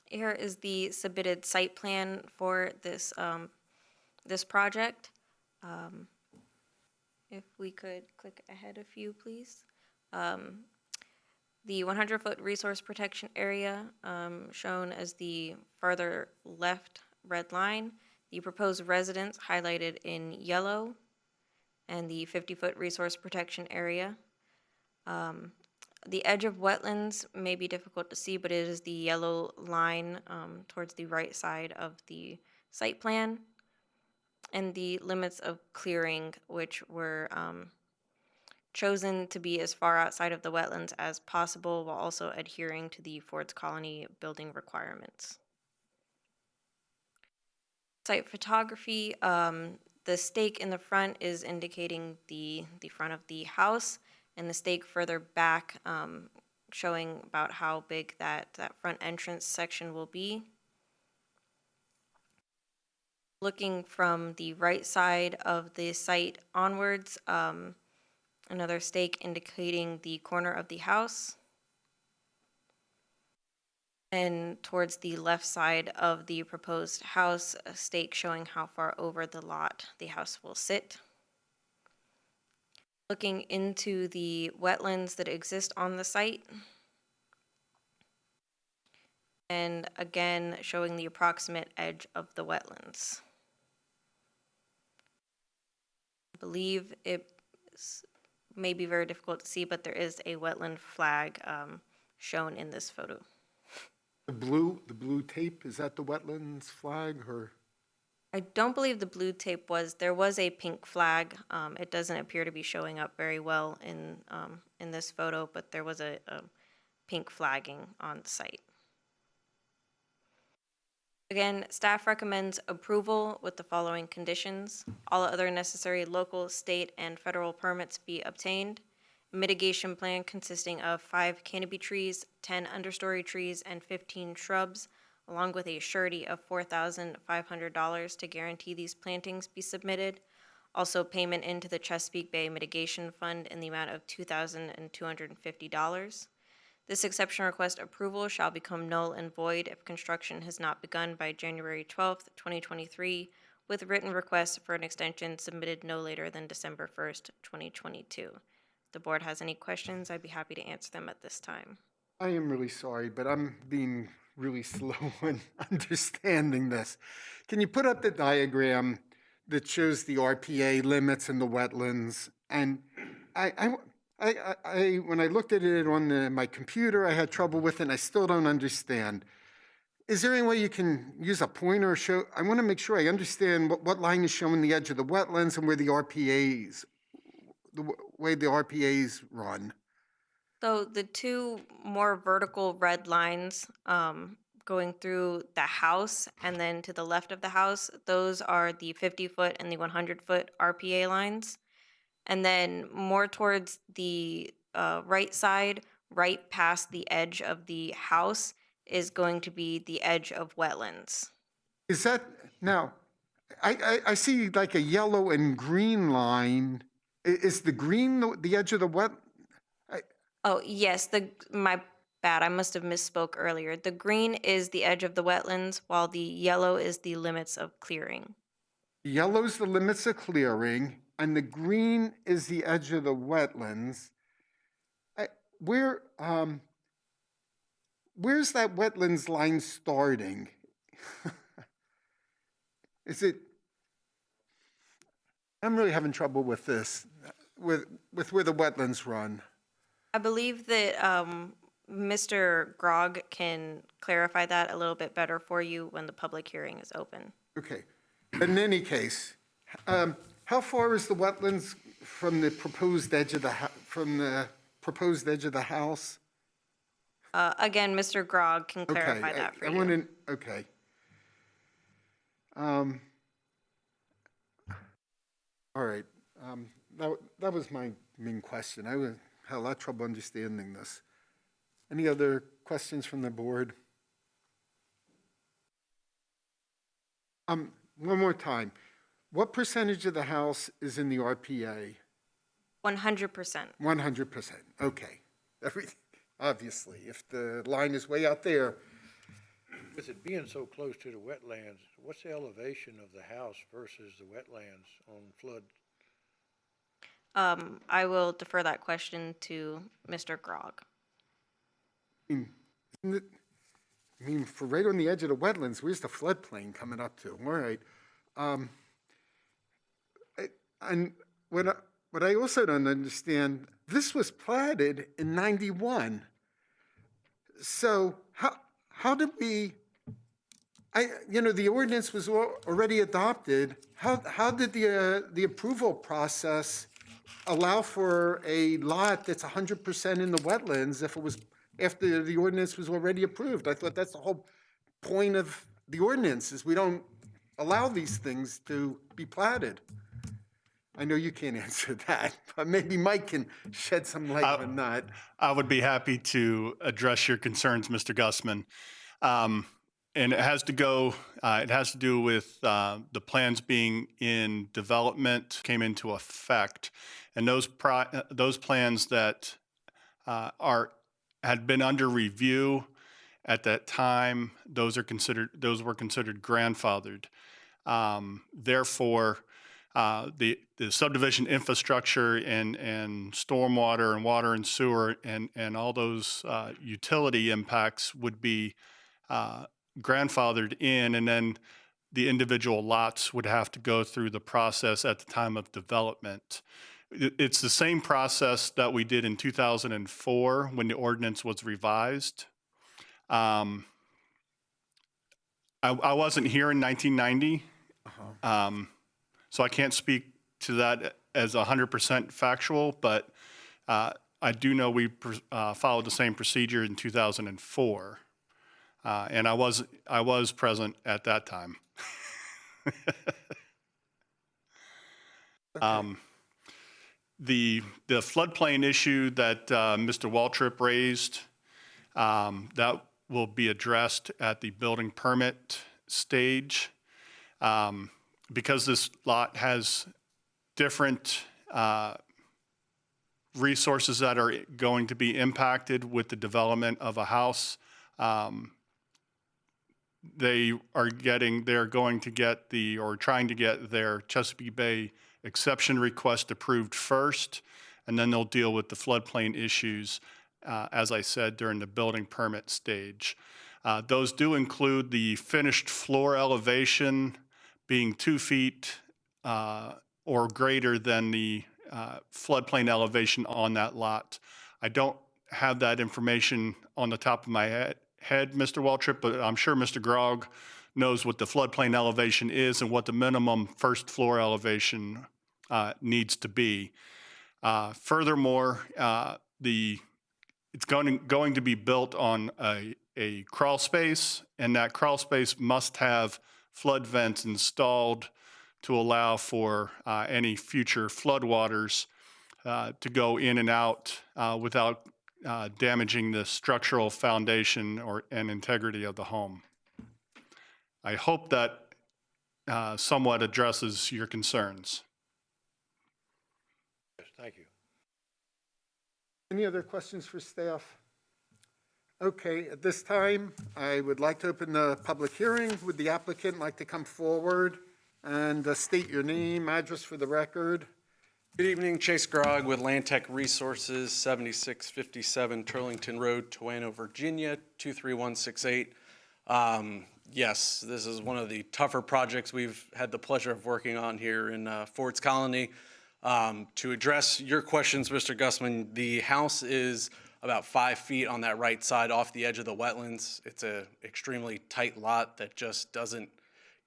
Speaker 4: Here is the submitted site plan for this, this project. If we could click ahead a few, please. The 100-foot resource protection area, shown as the farther left red line, the proposed residence highlighted in yellow, and the 50-foot resource protection area. The edge of wetlands may be difficult to see, but it is the yellow line towards the right side of the site plan, and the limits of clearing, which were chosen to be as far outside of the wetlands as possible while also adhering to the Ford's Colony building requirements. Site photography, the stake in the front is indicating the front of the house, and the stake further back showing about how big that front entrance section will be. Looking from the right side of the site onwards, another stake indicating the corner of the house. And towards the left side of the proposed house, a stake showing how far over the lot the house will sit. Looking into the wetlands that exist on the site. And again, showing the approximate edge of the wetlands. I believe it may be very difficult to see, but there is a wetland flag shown in this photo.
Speaker 3: The blue tape, is that the wetlands flag or?
Speaker 4: I don't believe the blue tape was, there was a pink flag. It doesn't appear to be showing up very well in this photo, but there was a pink flagging on site. Again, staff recommends approval with the following conditions. All other necessary local, state, and federal permits be obtained. Mitigation plan consisting of 5 canopy trees, 10 understory trees, and 15 shrubs, along with a surety of $4,500 to guarantee these plantings be submitted. Also, payment into the Chesapeake Bay Mitigation Fund in the amount of $2,250. This exception request approval shall become null and void if construction has not begun by January 12th, 2023, with written requests for an extension submitted no later than December 1st, 2022. If the board has any questions, I'd be happy to answer them at this time.
Speaker 3: I am really sorry, but I'm being really slow in understanding this. Can you put up the diagram that shows the RPA limits and the wetlands? And when I looked at it on my computer, I had trouble with it, and I still don't understand. Is there any way you can use a pointer or show? I want to make sure I understand what line is showing the edge of the wetlands and where the RPAs, the way the RPAs run.
Speaker 4: So the two more vertical red lines going through the house and then to the left of the house, those are the 50-foot and the 100-foot RPA lines. And then more towards the right side, right past the edge of the house, is going to be the edge of wetlands.
Speaker 3: Is that, now, I see like a yellow and green line. Is the green the edge of the wet?
Speaker 4: Oh, yes, my bad, I must have misspoke earlier. The green is the edge of the wetlands, while the yellow is the limits of clearing.
Speaker 3: Yellow's the limits of clearing, and the green is the edge of the wetlands. Where's that wetlands line starting? Is it? I'm really having trouble with this, with where the wetlands run.
Speaker 4: I believe that Mr. Grog can clarify that a little bit better for you when the public hearing is open.
Speaker 3: Okay. In any case, how far is the wetlands from the proposed edge of the house?
Speaker 4: Again, Mr. Grog can clarify that for you.
Speaker 3: Okay. All right. That was my main question. I had a lot of trouble understanding this. Any other questions from the board? One more time. What percentage of the house is in the RPA?
Speaker 4: 100%.
Speaker 3: 100%. Okay. Everything, obviously, if the line is way out there,
Speaker 11: With it being so close to the wetlands, what's the elevation of the house versus the wetlands on flood?
Speaker 4: I will defer that question to Mr. Grog.
Speaker 3: isn't it, for right on the edge of the wetlands, where's the floodplain coming up to? All right. And what I also don't understand, this was platted in 91. So how did we, the ordinance was already adopted. How did the approval process allow for a lot that's 100% in the wetlands if it was after the ordinance was already approved? I thought that's the whole point of the ordinance, is we don't allow these things to be platted. I know you can't answer that, but maybe Mike can shed some light on that.
Speaker 2: I would be happy to address your concerns, Mr. Gussman. And it has to do with the plans being in development came into effect. And those plans that had been under review at that time, those were considered grandfathered. Therefore, the subdivision infrastructure and stormwater and water and sewer and all those utility impacts would be grandfathered in, and then the individual lots would have to go through the process at the time of development. It's the same process that we did in 2004 when the ordinance was revised. I wasn't here in 1990. So I can't speak to that as 100% factual, but I do know we followed the same procedure in 2004, and I was present at that time. The floodplain issue that Mr. Waltrip raised, that will be addressed at the building permit stage. Because this lot has different resources that are going to be impacted with the development of a house, they're trying to get their Chesapeake Bay exception request approved first, and then they'll deal with the floodplain issues, as I said, during the building permit stage. Those do include the finished floor elevation being 2 feet or greater than the floodplain elevation on that lot. I don't have that information on the top of my head, Mr. Waltrip, but I'm sure Mr. Grog knows what the floodplain elevation is and what the minimum first floor elevation needs to be. Furthermore, it's going to be built on a crawl space, and that crawl space must have flood vents installed to allow for any future floodwaters to go in and out without damaging the structural foundation and integrity of the home. I hope that somewhat addresses your concerns.
Speaker 11: Yes, thank you.
Speaker 3: Any other questions for staff? Okay, at this time, I would like to open the public hearing. Would the applicant like to come forward and state your name, address for the record?
Speaker 13: Good evening, Chase Grog with Land Tech Resources, 7657 Turlington Road, Toano, Virginia, 23168. Yes, this is one of the tougher projects we've had the pleasure of working on here in Ford's Colony. To address your questions, Mr. Gussman, the house is about 5 feet on that right side off the edge of the wetlands. It's an extremely tight lot that just doesn't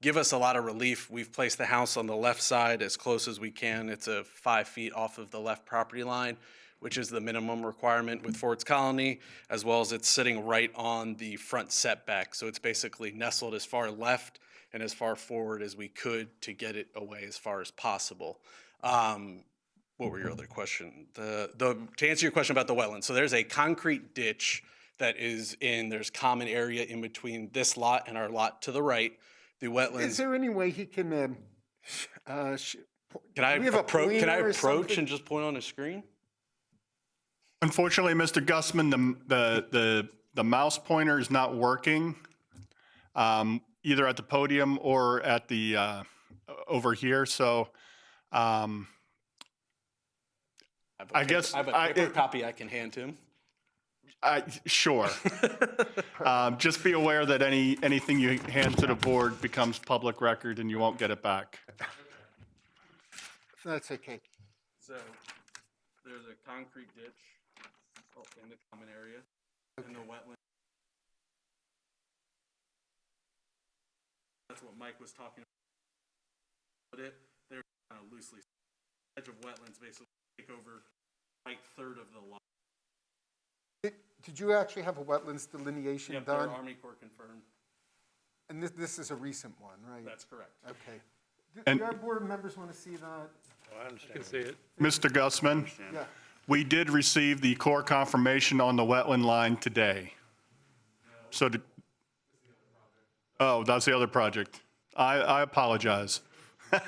Speaker 13: give us a lot of relief. We've placed the house on the left side as close as we can. It's 5 feet off of the left property line, which is the minimum requirement with Ford's Colony, as well as it's sitting right on the front setback. So it's basically nestled as far left and as far forward as we could to get it away as far as possible. what were your other question? To answer your question about the wetlands, so there's a concrete ditch that is there's common area in between this lot and our lot to the right. The
Speaker 3: Is
Speaker 13: wetlands,
Speaker 3: there any way he can,
Speaker 13: can I
Speaker 3: we have a
Speaker 13: approach
Speaker 3: pointer or
Speaker 13: and
Speaker 3: something?
Speaker 13: just point on the screen?
Speaker 2: Unfortunately, Mr. Gussman, the mouse pointer is not working, either at the podium or at the, over here, so, I guess,
Speaker 13: I have a paper copy I can hand him.
Speaker 2: sure. Just be aware that anything you hand to the board becomes public record and you won't get it back.
Speaker 3: That's okay.
Speaker 13: So there's a concrete ditch in the common area in the wetland. That's what Mike was talking about. But they're kind of loosely, edge of wetlands basically take over right third of the lot.
Speaker 3: Did you actually have a wetlands delineation
Speaker 13: Yep,
Speaker 3: done?
Speaker 13: their Army Corps confirmed.
Speaker 3: And this is a recent one, right?
Speaker 13: That's correct.
Speaker 3: Okay.
Speaker 2: And-
Speaker 3: Do our board members want to see that?
Speaker 11: I understand.
Speaker 6: Can see it.
Speaker 2: Mr. Gussman,
Speaker 3: Yeah.
Speaker 2: we did receive the Corps confirmation on the wetland line today. So, oh, that's the other project. I apologize.
Speaker 3: Do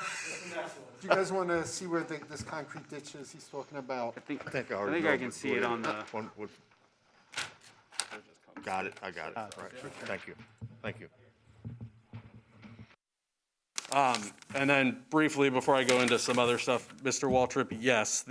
Speaker 3: you guys want to see where this concrete ditch is he's talking about?
Speaker 1: I think I
Speaker 10: I
Speaker 1: already
Speaker 10: think
Speaker 1: know
Speaker 10: I can
Speaker 1: what's
Speaker 10: see it
Speaker 1: going
Speaker 10: on the,
Speaker 1: Got it, I got it. All right, thank you, thank you.
Speaker 13: And then briefly, before I go into some other stuff, Mr. Waltrip, yes,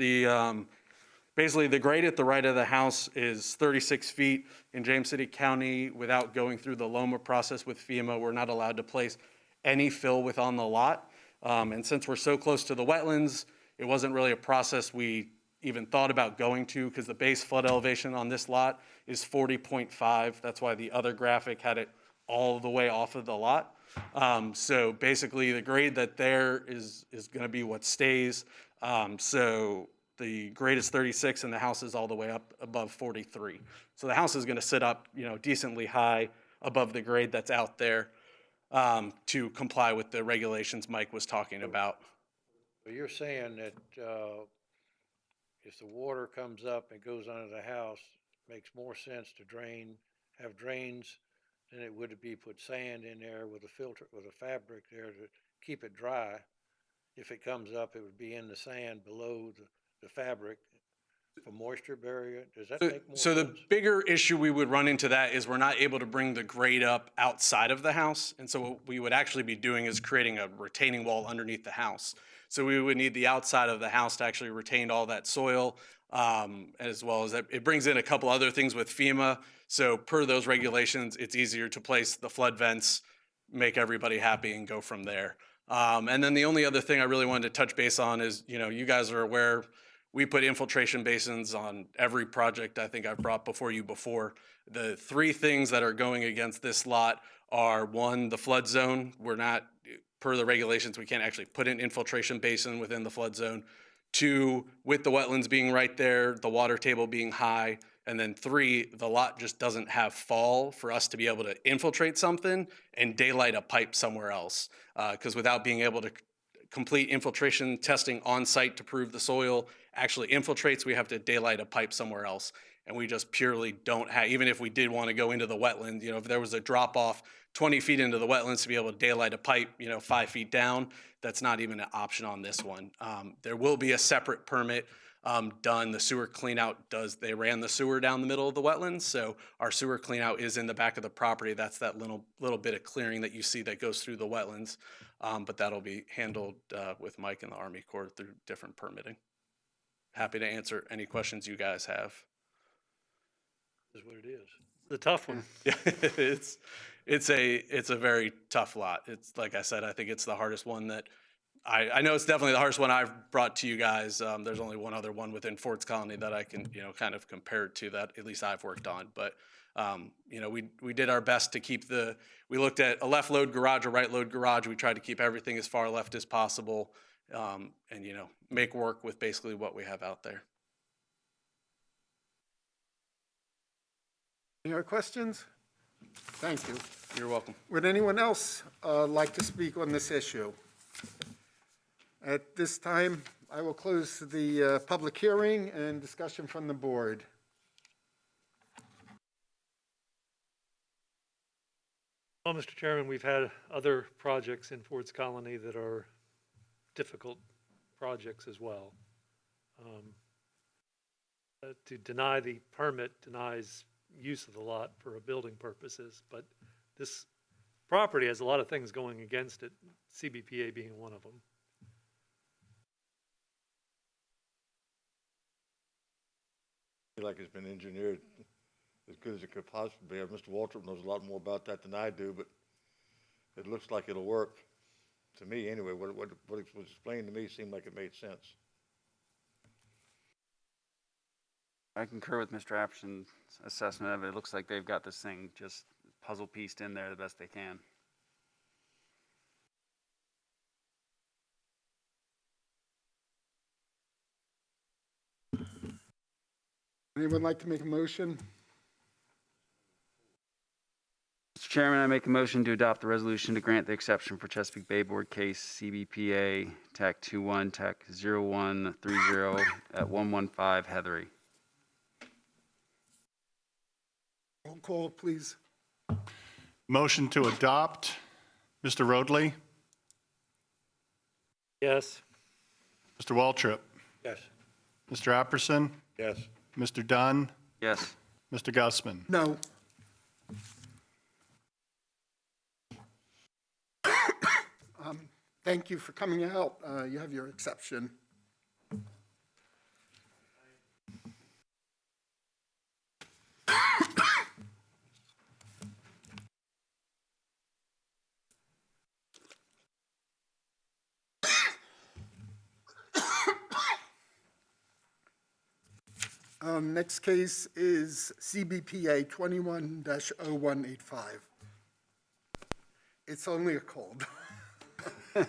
Speaker 13: basically the grade at the right of the house is 36 feet. In James City County, without going through the LOMA process with FEMA, we're not allowed to place any fill within the lot. And since we're so close to the wetlands, it wasn't really a process we even thought about going to, because the base flood elevation on this lot is 40.5. That's why the other graphic had it all the way off of the lot. So basically, the grade that there is going to be what stays. So the grade is 36, and the house is all the way up above 43. So the house is going to sit up, decently high above the grade that's out there to comply with the regulations Mike was talking about.
Speaker 11: But you're saying that if the water comes up and goes under the house, it makes more sense to have drains than it would be put sand in there with a filter, with a fabric there to keep it dry. If it comes up, it would be in the sand below the fabric for moisture barrier. Does that make more sense?
Speaker 13: So the bigger issue we would run into that is we're not able to bring the grade up outside of the house. And so what we would actually be doing is creating a retaining wall underneath the house. So we would need the outside of the house to actually retain all that soil, as well as that. It brings in a couple other things with FEMA. So per those regulations, it's easier to place the flood vents, make everybody happy, and go from there. And then the only other thing I really wanted to touch base on is, you guys are aware, we put infiltration basins on every project I think I've brought before you before. The three things that are going against this lot are, one, the flood zone. We're not, per the regulations, we can't actually put an infiltration basin within the flood zone. Two, with the wetlands being right there, the water table being high. And then three, the lot just doesn't have fall for us to be able to infiltrate something and daylight a pipe somewhere else. Because without being able to complete infiltration testing on site to prove the soil actually infiltrates, we have to daylight a pipe somewhere else. And we just purely don't have, even if we did want to go into the wetland, if there was a drop off 20 feet into the wetlands to be able to daylight a pipe, 5 feet down, that's not even an option on this one. There will be a separate permit done. The sewer cleanout they ran the sewer down the middle of the wetlands. So our sewer cleanout is in the back of the property. That's that little bit of clearing that you see that goes through the wetlands. But that'll be handled with Mike and the Army Corps through different permitting. Happy to answer any questions you guys have.
Speaker 11: Is what it is.
Speaker 6: The tough one.
Speaker 13: Yeah, it's a very tough lot. It's like I said, I think it's the hardest one that I know it's definitely the hardest one I've brought to you guys. There's only one other one within Forts Colony that I can, kind of compare it to that at least I've worked on. But, we did our best to keep we looked at a left load garage, a right load garage. We tried to keep everything as far left as possible and, make work with basically what we have out there.
Speaker 3: Any other questions? Thank you.
Speaker 13: You're welcome.
Speaker 3: Would anyone else like to speak on this issue? At this time, I will close the public hearing and discussion from the board.
Speaker 6: Well, Mr. Chairman, we've had other projects in Ford's Colony that are difficult projects as well. To deny the permit denies use of the lot for building purposes, but this property has a lot of things going against it, CBPA being one of them.
Speaker 1: I feel like it's been engineered as good as it could possibly be. Mr. Waltrip knows a lot more about that than I do, but it looks like it'll work, to me anyway. What was explained to me seemed like it made sense.
Speaker 10: I concur with Mr. Apson's assessment of it. It looks like they've got this thing just puzzle pieced in there the best they can.
Speaker 3: Anyone like to make a motion?
Speaker 10: Mr. Chairman, I make a motion to adopt the resolution to grant the exception for Chesapeake Bay Board case CBPA TAC 21 TAC 0130 at 115 Heathery.
Speaker 3: Roll call, please.
Speaker 2: Motion to adopt, Mr. Roadley,
Speaker 6: Yes.
Speaker 2: Mr. Waltrip,
Speaker 11: Yes.
Speaker 2: Mr. Apperson,
Speaker 1: Yes.
Speaker 2: Mr. Dunn,
Speaker 10: Yes.
Speaker 2: Mr. Gussman.
Speaker 3: No. Thank you for coming out. You have your exception. Next case is CBPA 21-0185. It's only a cold.
Speaker 4: Good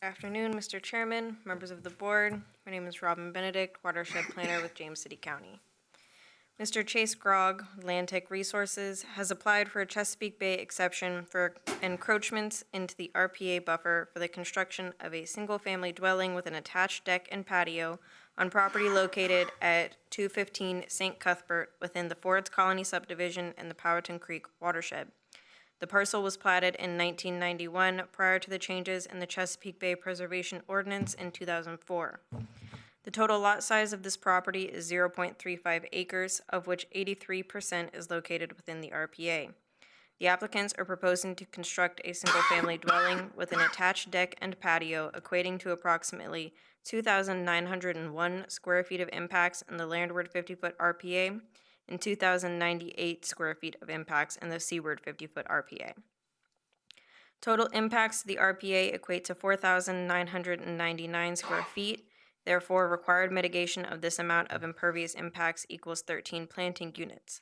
Speaker 4: afternoon, Mr. Chairman, members of the board. My name is Robin Benedict, watershed planner with James City County. Mr. Chase Grogg, Atlantic Resources, has applied for a Chesapeake Bay exception for encroachments into the RPA buffer for the construction of a single-family dwelling with an attached deck and patio on property located at 215 St. Cuthbert within the Ford's Colony subdivision and the Powhatan Creek watershed. The parcel was platted in 1991 prior to the changes in the Chesapeake Bay Preservation Ordinance in 2004. The total lot size of this property is 0.35 acres, of which 83% is located within the RPA. The applicants are proposing to construct a single-family dwelling with an attached deck and patio equating to approximately 2,901 square feet of impacts in the landward 50-foot RPA and 2,098 square feet of impacts in the seaward 50-foot RPA. Total impacts to the RPA equate to 4,999 square feet. Therefore, required mitigation of this amount of impervious impacts equals 13 planting units.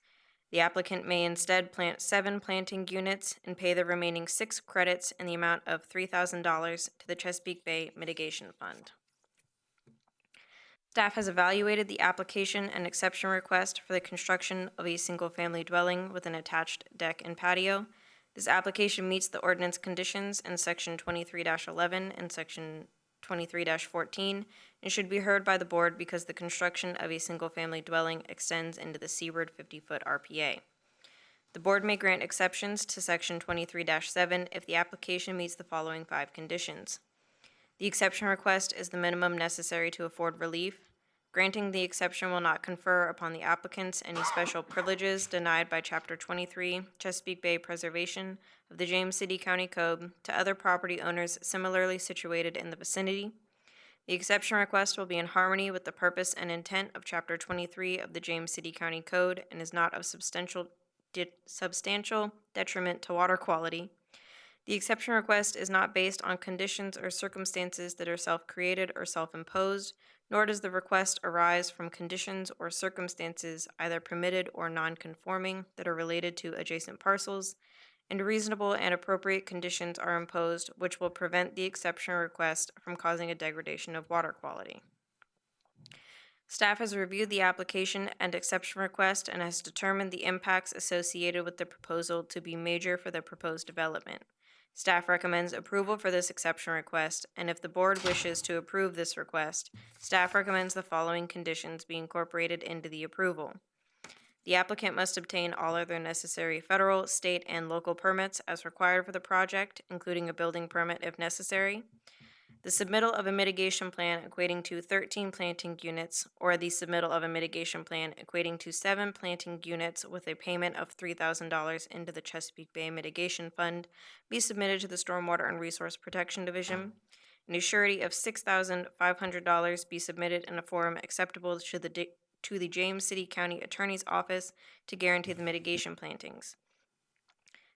Speaker 4: The applicant may instead plant 7 planting units and pay the remaining 6 credits in the amount of $3,000 to the Chesapeake Bay Mitigation Fund. Staff has evaluated the application and exception request for the construction of a single-family dwelling with an attached deck and patio. This application meets the ordinance conditions in Section 23-11 and Section 23-14 and should be heard by the board because the construction of a single-family dwelling extends into the seaward 50-foot RPA. The board may grant exceptions to Section 23-7 if the application meets the following 5 conditions. The exception request is the minimum necessary to afford relief. Granting the exception will not confer upon the applicants any special privileges denied by Chapter 23, Chesapeake Bay Preservation of the James City County Code to other property owners similarly situated in the vicinity. The exception request will be in harmony with the purpose and intent of Chapter 23 of the James City County Code and is not of substantial detriment to water quality. The exception request is not based on conditions or circumstances that are self-created or self-imposed, nor does the request arise from conditions or circumstances either permitted or non-conforming that are related to adjacent parcels, and reasonable and appropriate conditions are imposed which will prevent the exception request from causing a degradation of water quality. Staff has reviewed the application and exception request and has determined the impacts associated with the proposal to be major for the proposed development. Staff recommends approval for this exception request, and if the board wishes to approve this request, staff recommends the following conditions be incorporated into the approval. The applicant must obtain all other necessary federal, state, and local permits as required for the project, including a building permit if necessary. The submittal of a mitigation plan equating to 13 planting units, or the submittal of a mitigation plan equating to 7 planting units with a payment of $3,000 into the Chesapeake Bay Mitigation Fund, be submitted to the Stormwater and Resource Protection Division. And a surety of $6,500 be submitted in a form acceptable to the James City County Attorney's Office to guarantee the mitigation plantings.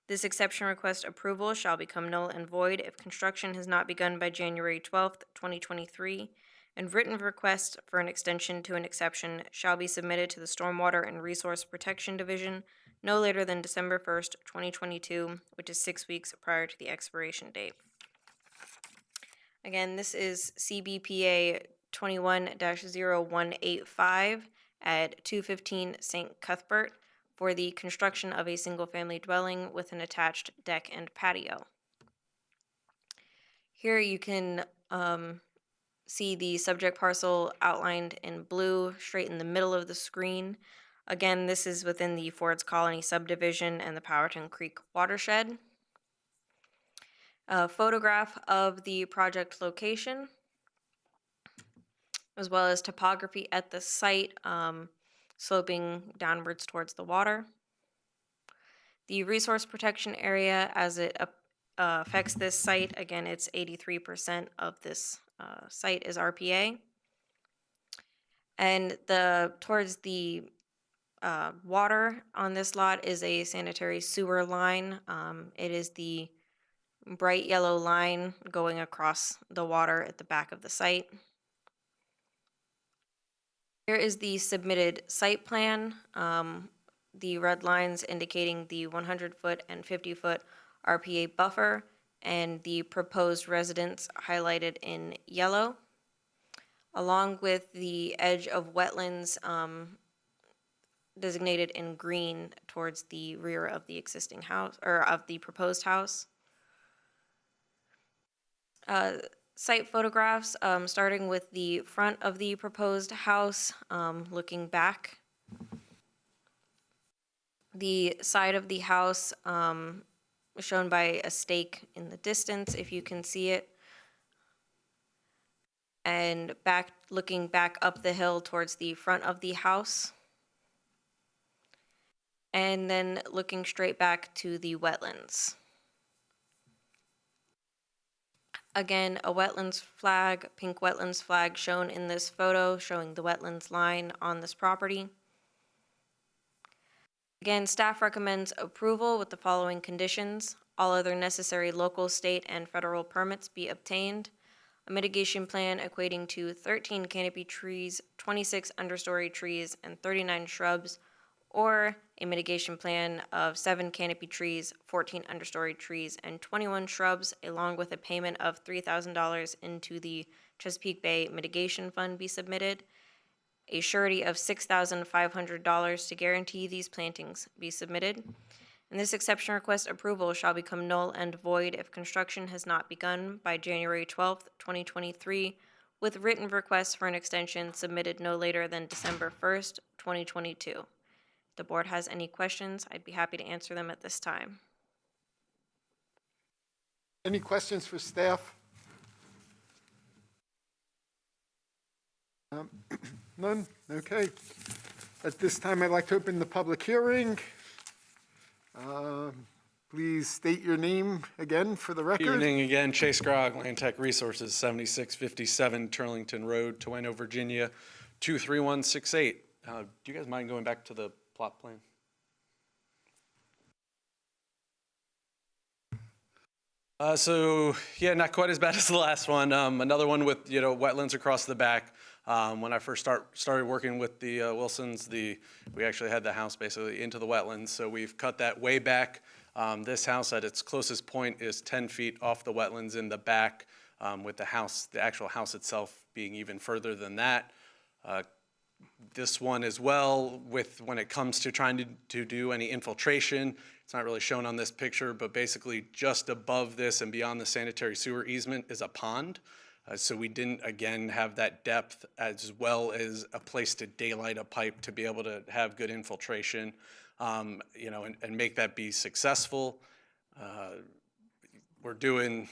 Speaker 4: This exception request approval shall become null and void if construction has not begun by January 12th, 2023, and written request for an extension to an exception shall be submitted to the Stormwater and Resource Protection Division no later than December 1st, 2022, which is 6 weeks prior to the expiration date. Again, this is CBPA 21-0185 at 215 St. Cuthbert, for the construction of a single-family dwelling with an attached deck and patio. Here you can see the subject parcel outlined in blue straight in the middle of the screen. Again, this is within the Ford's Colony subdivision and the Powhatan Creek watershed. A photograph of the project location, as well as topography at the site, sloping downwards towards the water. The resource protection area as it affects this site, again, it's 83% of this site is RPA. And towards the water on this lot is a sanitary sewer line. It is the bright yellow line going across the water at the back of the site. Here is the submitted site plan. The red lines indicating the 100-foot and 50-foot RPA buffer, and the proposed residence highlighted in yellow, along with the edge of wetlands designated in green towards the rear of the existing house, or of the proposed house. Site photographs, starting with the front of the proposed house, looking back. The side of the house shown by a stake in the distance, if you can see it. And looking back up the hill towards the front of the house. And then looking straight back to the wetlands. Again, a wetlands flag, pink wetlands flag shown in this photo, showing the wetlands line on this property. Again, staff recommends approval with the following conditions. All other necessary local, state, and federal permits be obtained. A mitigation plan equating to 13 canopy trees, 26 understory trees, and 39 shrubs, or a mitigation plan of 7 canopy trees, 14 understory trees, and 21 shrubs, along with a payment of $3,000 into the Chesapeake Bay Mitigation Fund be submitted. A surety of $6,500 to guarantee these plantings be submitted. And this exception request approval shall become null and void if construction has not begun by January 12th, 2023, with written requests for an extension submitted no later than December 1st, 2022. If the board has any questions, I'd be happy to answer them at this time.
Speaker 3: Any questions for staff? None? Okay. At this time, I'd like to open the public hearing. Please state your name again for the record.
Speaker 13: Evening again, Chase Grog, Land Tech Resources, 7657 Turlington Road, Towano, Virginia, 23168. Do you guys mind going back to the plot plan? So yeah, not quite as bad as the last one. Another one with wetlands across the back. When I first started working with the Wilsons, we actually had the house basically into the wetlands. So we've cut that way back. This house at its closest point is 10 feet off the wetlands in the back, with the actual house itself being even further than that. this one as well, with when it comes to trying to do any infiltration. It's not really shown on this picture, but basically just above this and beyond the sanitary sewer easement is a pond. So we didn't, again, have that depth as well as a place to daylight a pipe to be able to have good infiltration, you know, and make that be successful. We're doing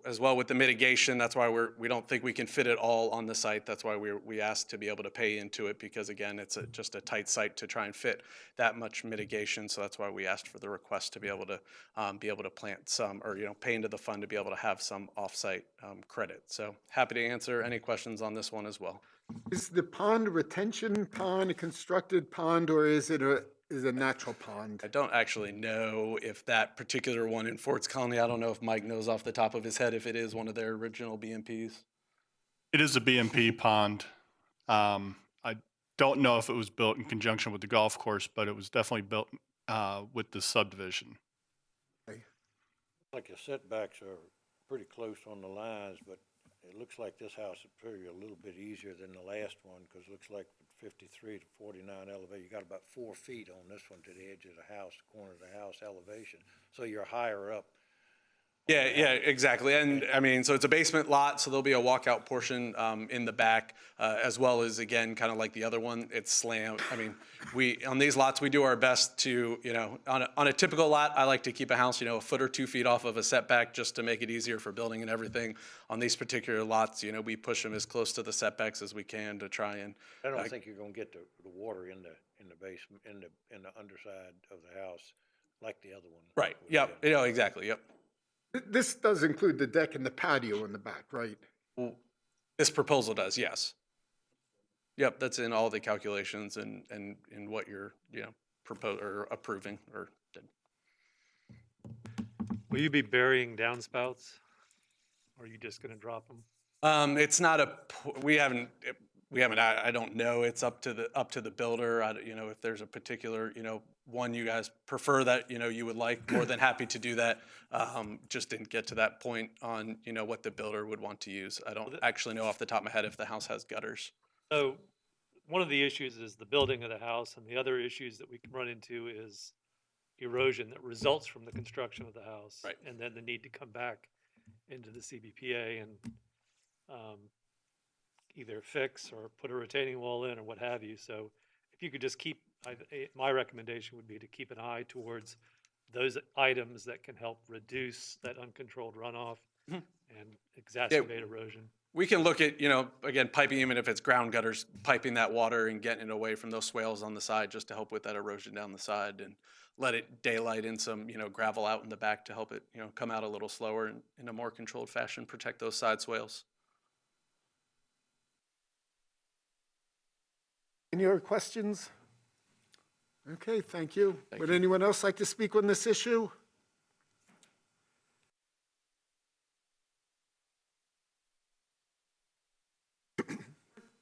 Speaker 13: as well with the mitigation. That's why we don't think we can fit it all on the site. That's why we asked to be able to pay into it, because again, it's just a tight site to try and fit that much mitigation. So that's why we asked for the request to be able to plant some, or, you know, pay into the fund to be able to have some offsite credit. So happy to answer any questions on this one as well.
Speaker 3: Is the pond a retention pond, a constructed pond, or is it a natural pond?
Speaker 13: I don't actually know if that particular one in Forts Colony, I don't know if Mike knows off the top of his head if it is one of their original BMPs.
Speaker 2: It is a BMP pond. I don't know if it was built in conjunction with the golf course, but it was definitely built with the subdivision.
Speaker 11: Like the setbacks are pretty close on the lines, but it looks like this house is probably a little bit easier than the last one, because it looks like 53 to 49 elevation, you got about 4 feet on this one to the edge of the house, corner of the house elevation. So you're higher up.
Speaker 13: Yeah, exactly. And I mean, so it's a basement lot, so there'll be a walkout portion in the back, as well as, again, kind of like the other one, it's slammed. I mean, on these lots, we do our best to, you know, on a typical lot, I like to keep a house, you know, a foot or 2 feet off of a setback just to make it easier for building and everything. On these particular lots, you know, we push them as close to the setbacks as we can to try and.
Speaker 11: I don't think you're gonna get the water in the basement, in the underside of the house like the other one.
Speaker 13: Right, yep, you know, exactly, yep.
Speaker 3: This does include the deck and the patio in the back, right?
Speaker 13: Well, this proposal does, yes. Yep, that's in all the calculations and in what you're, you know, approving or did.
Speaker 6: Will you be burying downspouts? Or are you just gonna drop them?
Speaker 13: It's not we haven't, I don't know. It's up to the builder. You know, if there's a particular, you know, one you guys prefer that, you know, you would like, more than happy to do that. Just didn't get to that point on, you know, what the builder would want to use. I don't actually know off the top of my head if the house has gutters.
Speaker 6: So one of the issues is the building of the house, and the other issues that we can run into is erosion that results from the construction of the house.
Speaker 13: Right.
Speaker 6: And then the need to come back into the Cbpa and either fix or put a retaining wall in or what have you. So if you could just keep, my recommendation would be to keep an eye towards those items that can help reduce that uncontrolled runoff and exacerbate erosion.
Speaker 13: We can look at, you know, again, piping, even if it's ground gutters, piping that water and getting it away from those swales on the side just to help with that erosion down the side, and let it daylight in some, you know, gravel out in the back to help it, you know, come out a little slower and in a more controlled fashion, protect those side swales.
Speaker 3: Any other questions? Okay, thank you. Would anyone else like to speak on this issue?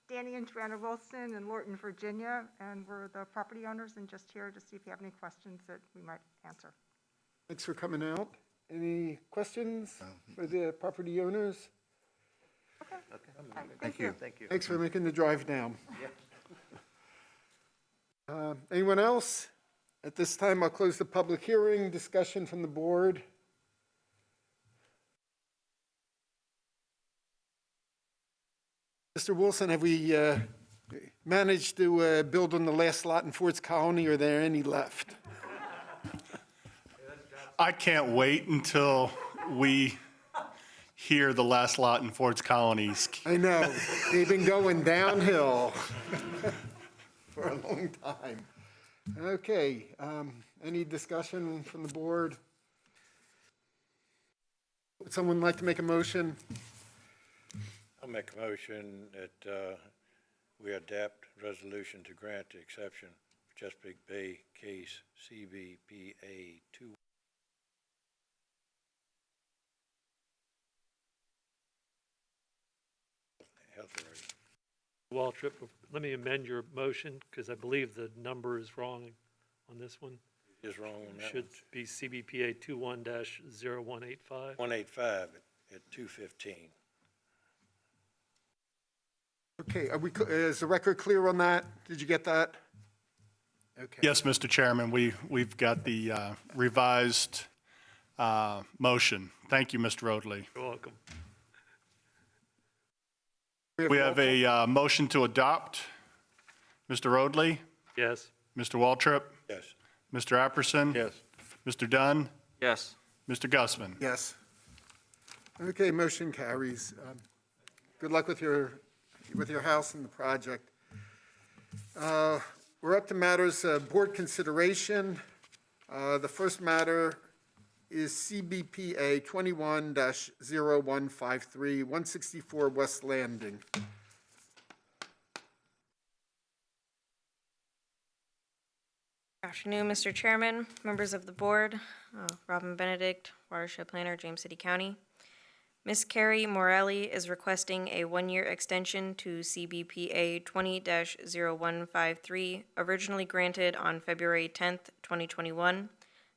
Speaker 14: Danny and Joanna Wilson in Lorton, Virginia, and we're the property owners and just here to see if you have any questions that we might answer.
Speaker 3: Thanks for coming out. Any questions for the property owners?
Speaker 14: Okay.
Speaker 3: Thank you. Thanks for making the drive down. Anyone else? At this time, I'll close the public hearing. Discussion from the board. Mr. Wilson, have we managed to build on the last lot in Forts Colony, or are there any left?
Speaker 2: I can't wait until we hear the last lot in Forts Colonies.
Speaker 3: I know, they've been going downhill for a long time. Okay, any discussion from the board? Would someone like to make a motion?
Speaker 11: I'll make a motion that we adapt resolution to grant the exception for Chesapeake Bay case Cbpa 2. Health rate.
Speaker 6: Waltrip, let me amend your motion because I believe the number is wrong on this one.
Speaker 11: Is wrong on that
Speaker 6: Should be CBPA 21-0185.
Speaker 11: 185 at 215.
Speaker 3: Okay, is the record clear on that? Did you get that? Okay.
Speaker 2: Yes, Mr. Chairman, we've got the revised motion. Thank you, Mr. Roadley.
Speaker 6: You're welcome.
Speaker 2: We have a motion to adopt. Mr. Roadley?
Speaker 6: Yes.
Speaker 2: Mr. Waltrip?
Speaker 1: Yes.
Speaker 2: Mr. Apperson?
Speaker 1: Yes.
Speaker 2: Mr. Dunn?
Speaker 10: Yes.
Speaker 2: Mr. Gussman?
Speaker 3: Yes. Okay, motion carries. Good luck with your house and the project. We're up to matters board consideration. The first matter is CBPA 21-0153, 164 West Landing.
Speaker 4: Good afternoon, Mr. Chairman, members of the board, Robin Benedict, Watershed Planner, James City County. Ms. Carrie Morelli is requesting a one-year extension to CBPA 20-0153, originally granted on February 10th, 2021.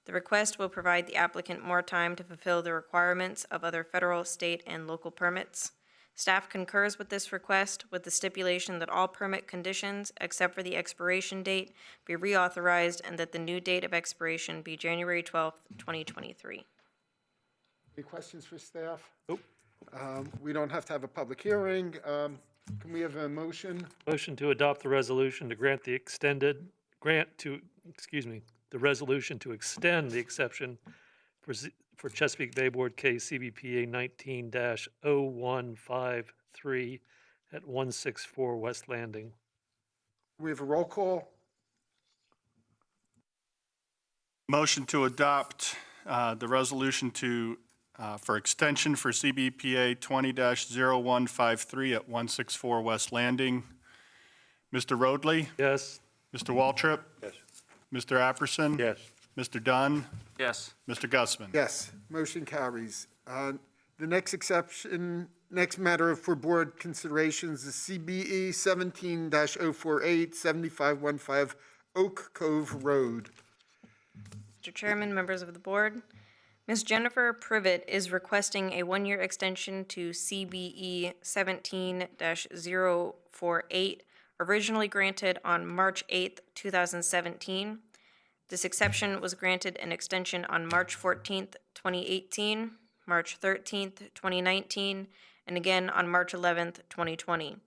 Speaker 4: The request will provide the applicant more time to fulfill the requirements of other federal, state, and local permits. Staff concurs with this request with the stipulation that all permit conditions, except for the expiration date, be reauthorized and that the new date of expiration be January 12th, 2023.
Speaker 3: Any questions for staff?
Speaker 6: Nope.
Speaker 3: We don't have to have a public hearing. Can we have a motion?
Speaker 6: Motion to adopt the resolution to the resolution to extend the exception for Chesapeake Bay Board case CBPA 19-0153 at 164 West Landing.
Speaker 3: We have a roll call.
Speaker 2: Motion to adopt the resolution for extension for CBPA 20-0153 at 164 West Landing. Mr. Roadley?
Speaker 6: Yes.
Speaker 2: Mr. Waltrip?
Speaker 1: Yes.
Speaker 2: Mr. Apperson?
Speaker 1: Yes.
Speaker 2: Mr. Dunn?
Speaker 10: Yes.
Speaker 2: Mr. Gussman?
Speaker 3: Yes, motion carries. The next matter for board considerations is CBE 17-048, 7515 Oak Cove Road.
Speaker 4: Mr. Chairman, members of the board, Ms. Jennifer Privet is requesting a one-year extension to CBE 17-048, originally granted on March 8th, 2017. This exception was granted an extension on March 14th, 2018, March 13th, 2019, and again on March 11th, 2020.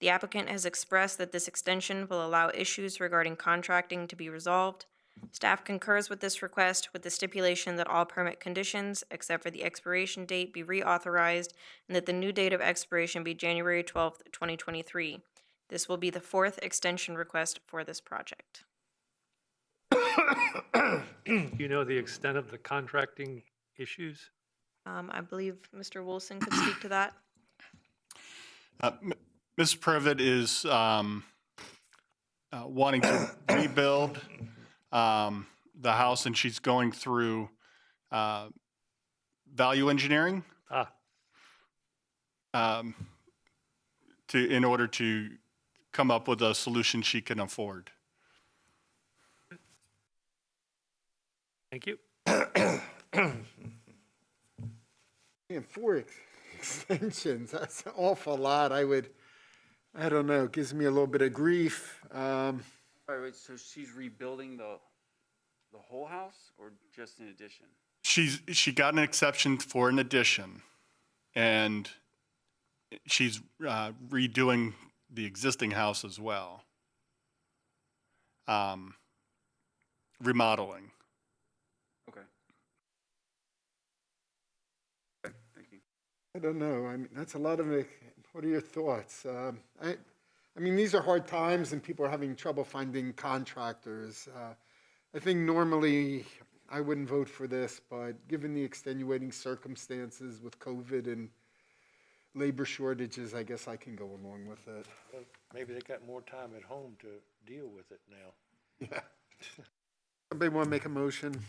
Speaker 4: The applicant has expressed that this extension will allow issues regarding contracting to be resolved. Staff concurs with this request with the stipulation that all permit conditions, except for the expiration date, be reauthorized and that the new date of expiration be January 12th, 2023. This will be the fourth extension request for this project.
Speaker 6: Do you know the extent of the contracting issues?
Speaker 4: I believe Mr. Wilson could speak to that.
Speaker 2: Ms. Privet is wanting to rebuild the house, and she's going through value engineering in order to come up with a solution she can afford.
Speaker 6: Thank you.
Speaker 3: Man, 4 extensions, that's an awful lot. I don't know, it gives me a little bit of grief.
Speaker 10: Wait, so she's rebuilding the whole house or just an addition?
Speaker 2: She got an exception for an addition, and she's redoing the existing house as well. Remodeling.
Speaker 10: Okay. Thank you.
Speaker 3: I don't know, I mean, that's a lot of it. What are your thoughts? I mean, these are hard times and people are having trouble finding contractors. I think normally I wouldn't vote for this, but given the extenuating circumstances with COVID and labor shortages, I guess I can go along with it.
Speaker 11: Well, maybe they got more time at home to deal with it now.
Speaker 3: Yeah. Somebody want to make a motion?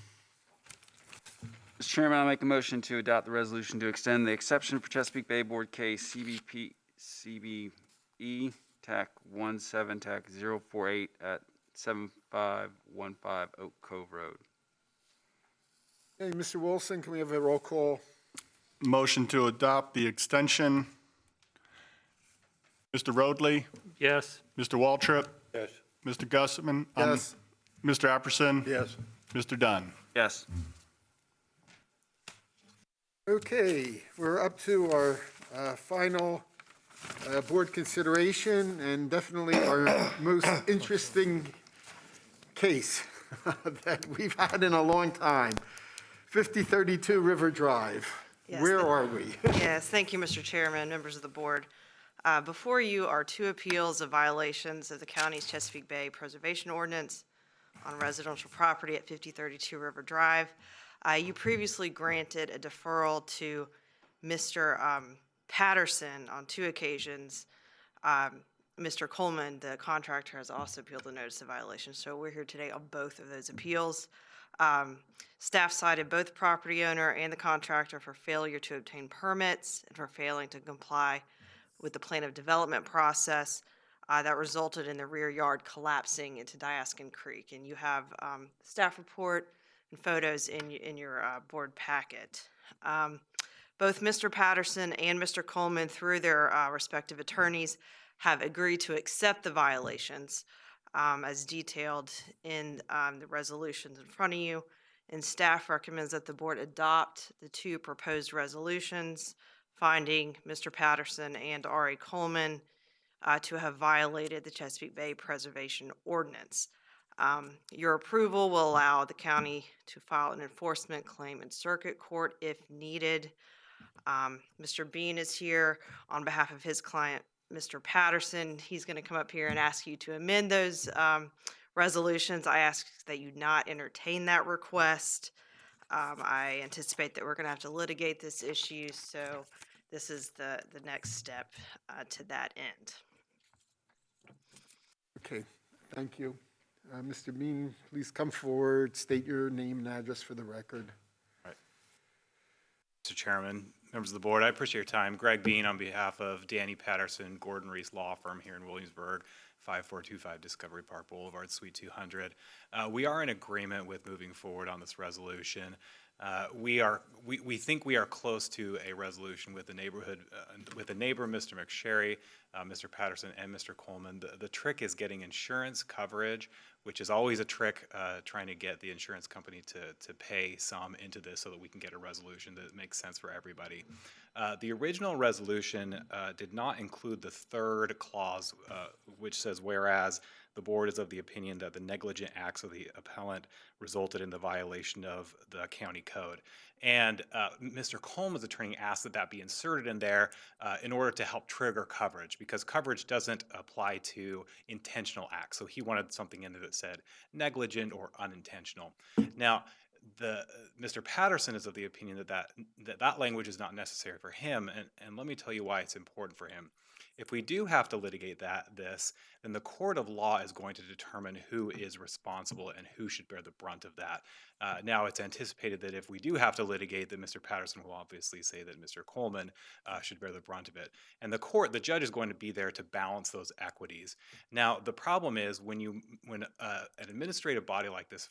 Speaker 10: Mr. Chairman, I'll make a motion to adopt the resolution to extend the exception for Chesapeake Bay Board case CBE TAC 17 TAC 048 at 7515 Oak Cove Road.
Speaker 3: Hey, Mr. Wilson, can we have a roll call?
Speaker 2: Motion to adopt the extension. Mr. Roadley,
Speaker 6: Yes.
Speaker 2: Mr. Waltrip,
Speaker 11: Yes.
Speaker 2: Mr. Gusman.
Speaker 3: Yes.
Speaker 2: Mr. Apperson.
Speaker 1: Yes.
Speaker 2: Mr. Dunn.
Speaker 10: Yes.
Speaker 3: Okay, we're up to our final board consideration and definitely our most interesting case that we've had in a long time. 5032 River Drive.
Speaker 15: Yes,
Speaker 3: Where
Speaker 15: thank-
Speaker 3: are we?
Speaker 15: Yes, thank you, Mr. Chairman, members of the board. Before you are two appeals of violations of the county's Chesapeake Bay Preservation Ordinance on residential property at 5032 River Drive. You previously granted a deferral to Mr. Patterson on two occasions. Mr. Coleman, the contractor, has also appealed the notice of violation, so we're here today on both of those appeals. Staff cited both the property owner and the contractor for failure to obtain permits and for failing to comply with the plan of development process that resulted in the rear yard collapsing into Diaskin Creek. And you have staff report and photos in your board packet. Both Mr. Patterson and Mr. Coleman, through their respective attorneys, have agreed to accept the violations as detailed in the resolutions in front of you. And staff recommends that the board adopt the two proposed resolutions, finding Mr. Patterson and R.A. Coleman to have violated the Chesapeake Bay Preservation Ordinance. Your approval will allow the county to file an enforcement claim in circuit court if needed. Mr. Bean is here on behalf of his client, Mr. Patterson. He's going to come up here and ask you to amend those resolutions. I ask that you not entertain that request. I anticipate that we're going to have to litigate this issue, so this is the next step to that end.
Speaker 3: Okay, thank you. Mr. Bean, please come forward, state your name and address for the record.
Speaker 16: Mr. Chairman, members of the board, I appreciate your time. Greg Bean on behalf of Danny Patterson, Gordon Reese Law Firm here in Williamsburg, 5425 Discovery Park Boulevard, Suite 200. We are in agreement with moving forward on this resolution. We think we are close to a resolution with the neighborhood, with the neighbor, Mr. McSherry, Mr. Patterson, and Mr. Coleman. The trick is getting insurance coverage, which is always a trick, trying to get the insurance company to pay some into this so that we can get a resolution that makes sense for everybody. The original resolution did not include the third clause, which says, whereas the board is of the opinion that the negligent acts of the appellant resulted in the violation of the county code. And Mr. Coleman's attorney asked that that be inserted in there in order to help trigger coverage, because coverage doesn't apply to intentional acts. So he wanted something in there that said negligent or unintentional. Now, Mr. Patterson is of the opinion that language is not necessary for him, and let me tell you why it's important for him. If we do have to litigate this, then the court of law is going to determine who is responsible and who should bear the brunt of that. Now, it's anticipated that if we do have to litigate, that Mr. Patterson will obviously say that Mr. Coleman should bear the brunt of it. And the judge is going to be there to balance those equities. Now, the problem is when an administrative body like this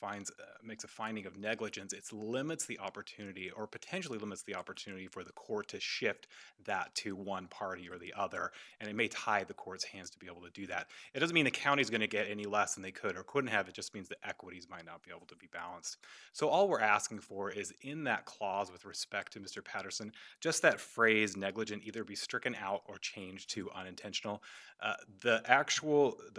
Speaker 16: makes a finding of negligence, it limits the opportunity, or potentially limits the opportunity, for the court to shift that to one party or the other, and it may tie the court's hands to be able to do that. It doesn't mean the county's going to get any less than they could or couldn't have. It just means the equities might not be able to be balanced. So all we're asking for is, in that clause with respect to Mr. Patterson, just that phrase negligent either be stricken out or changed to unintentional. The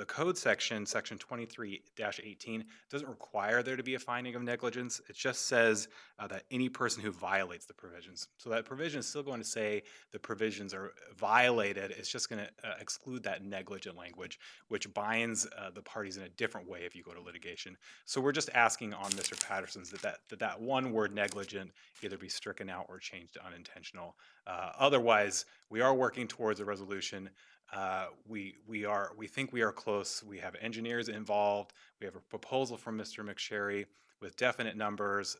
Speaker 16: code section 23-18, doesn't require there to be a finding of negligence. It just says that any person who violates the provisions. So that provision is still going to say the provisions are violated. It's just going to exclude that negligent language, which binds the parties in a different way if you go to litigation. So we're just asking on Mr. Patterson's that one word negligent either be stricken out or changed to unintentional. Otherwise, we are working towards a resolution. We think we are close. We have engineers involved. We have a proposal from Mr. McSherry with definite numbers.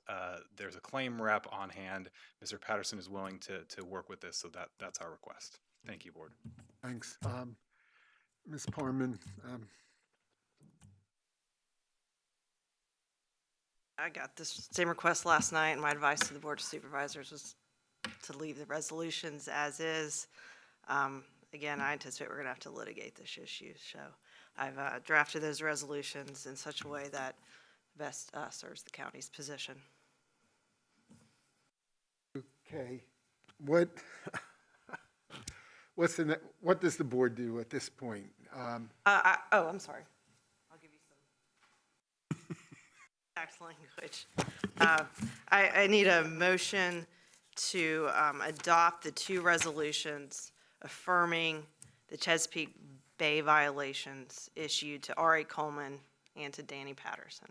Speaker 16: There's a claim rep on hand. Mr. Patterson is willing to work with this, so that's our request. Thank you, board.
Speaker 3: Thanks. Ms. Parman.
Speaker 15: I got this same request last night, and my advice to the Board of Supervisors was to leave the resolutions as is. again, I anticipate we're going to have to litigate this issue. So I've drafted those resolutions in such a way that best serves the county's position.
Speaker 3: Okay, what does the board do at this point?
Speaker 15: I'm sorry. I'll give you some tax language. I need a motion to adopt the two resolutions affirming the Chesapeake Bay violations issued to R.A. Coleman and to Danny Patterson.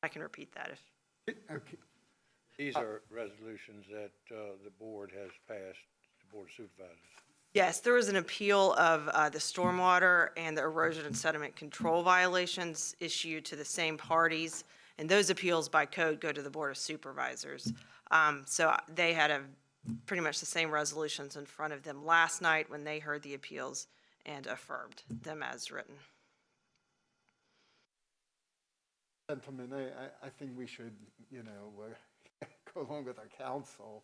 Speaker 15: I can repeat that if.
Speaker 3: Okay,
Speaker 11: These are resolutions that the board has passed, the Board of Supervisors.
Speaker 15: Yes, there was an appeal of the stormwater and the erosion and sediment control violations issued to the same parties, and those appeals by code go to the Board of Supervisors. So they had pretty much the same resolutions in front of them last night when they heard the appeals and affirmed them as written.
Speaker 3: gentlemen, I think we should, go along with our council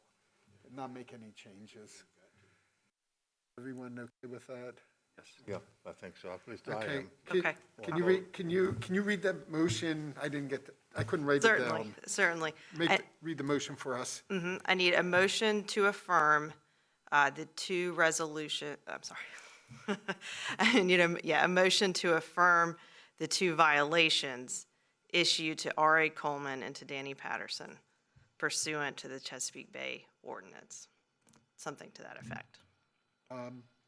Speaker 3: and not make any changes. Everyone okay with that?
Speaker 1: Yeah, I think so. At least I
Speaker 3: Okay.
Speaker 1: am.
Speaker 15: Okay.
Speaker 3: Can you read that motion? I couldn't write it
Speaker 15: Certainly,
Speaker 3: down.
Speaker 15: certainly.
Speaker 3: Read the motion for us.
Speaker 15: I need a motion to affirm the two resolution, I'm sorry. I need a motion to affirm the two violations issued to R.A. Coleman and to Danny Patterson pursuant to the Chesapeake Bay Ordinance. Something to that effect.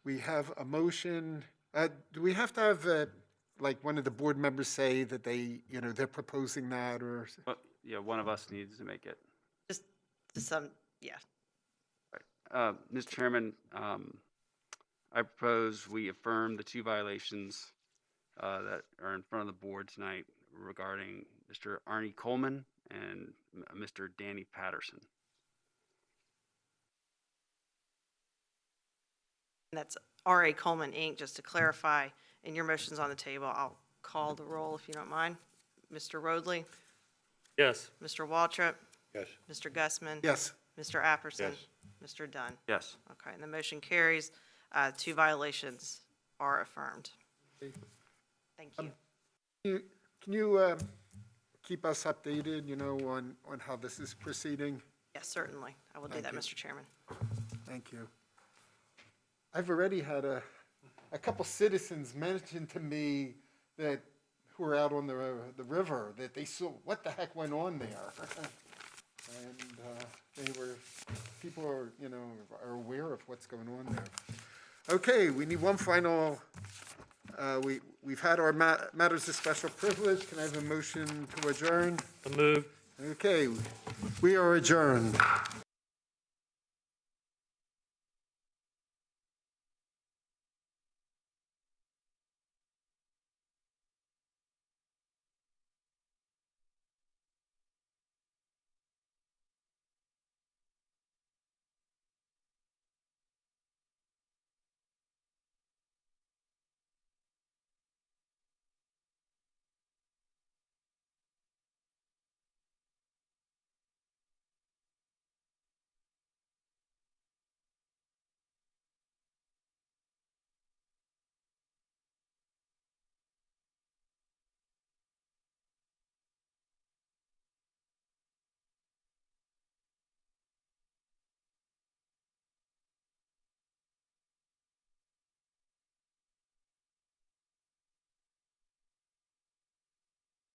Speaker 3: We have a motion. Do we have to have, one of the board members say that they're proposing that, or?
Speaker 10: Yeah, one of us needs to make it.
Speaker 15: Just some, yeah.
Speaker 10: Mr. Chairman, I propose we affirm the two violations that are in front of the board tonight regarding Mr. Arnie Coleman and Mr. Danny Patterson.
Speaker 15: That's R.A. Coleman, Inc., just to clarify, and your motion's on the table. I'll call the roll if you don't mind. Mr. Roadley?
Speaker 6: Yes.
Speaker 15: Mr. Waltrip?
Speaker 11: Yes.
Speaker 15: Mr. Gussman?
Speaker 3: Yes.
Speaker 15: Mr. Apperson?
Speaker 1: Yes.
Speaker 15: Mr. Dunn?
Speaker 10: Yes.
Speaker 15: Okay, and the motion carries. Two violations are affirmed. Thank you.
Speaker 3: Can you keep us updated, on how this is proceeding?
Speaker 15: Yes, certainly. I will do that, Mr. Chairman.
Speaker 3: Thank you. I've already had a couple citizens mention to me that, who are out on the river, that they saw what the heck went on there. And people are aware of what's going on there. Okay, we need one final, we've had our matters of special privilege. Can I have a motion to adjourn?
Speaker 6: A move.
Speaker 3: Okay, we are adjourned.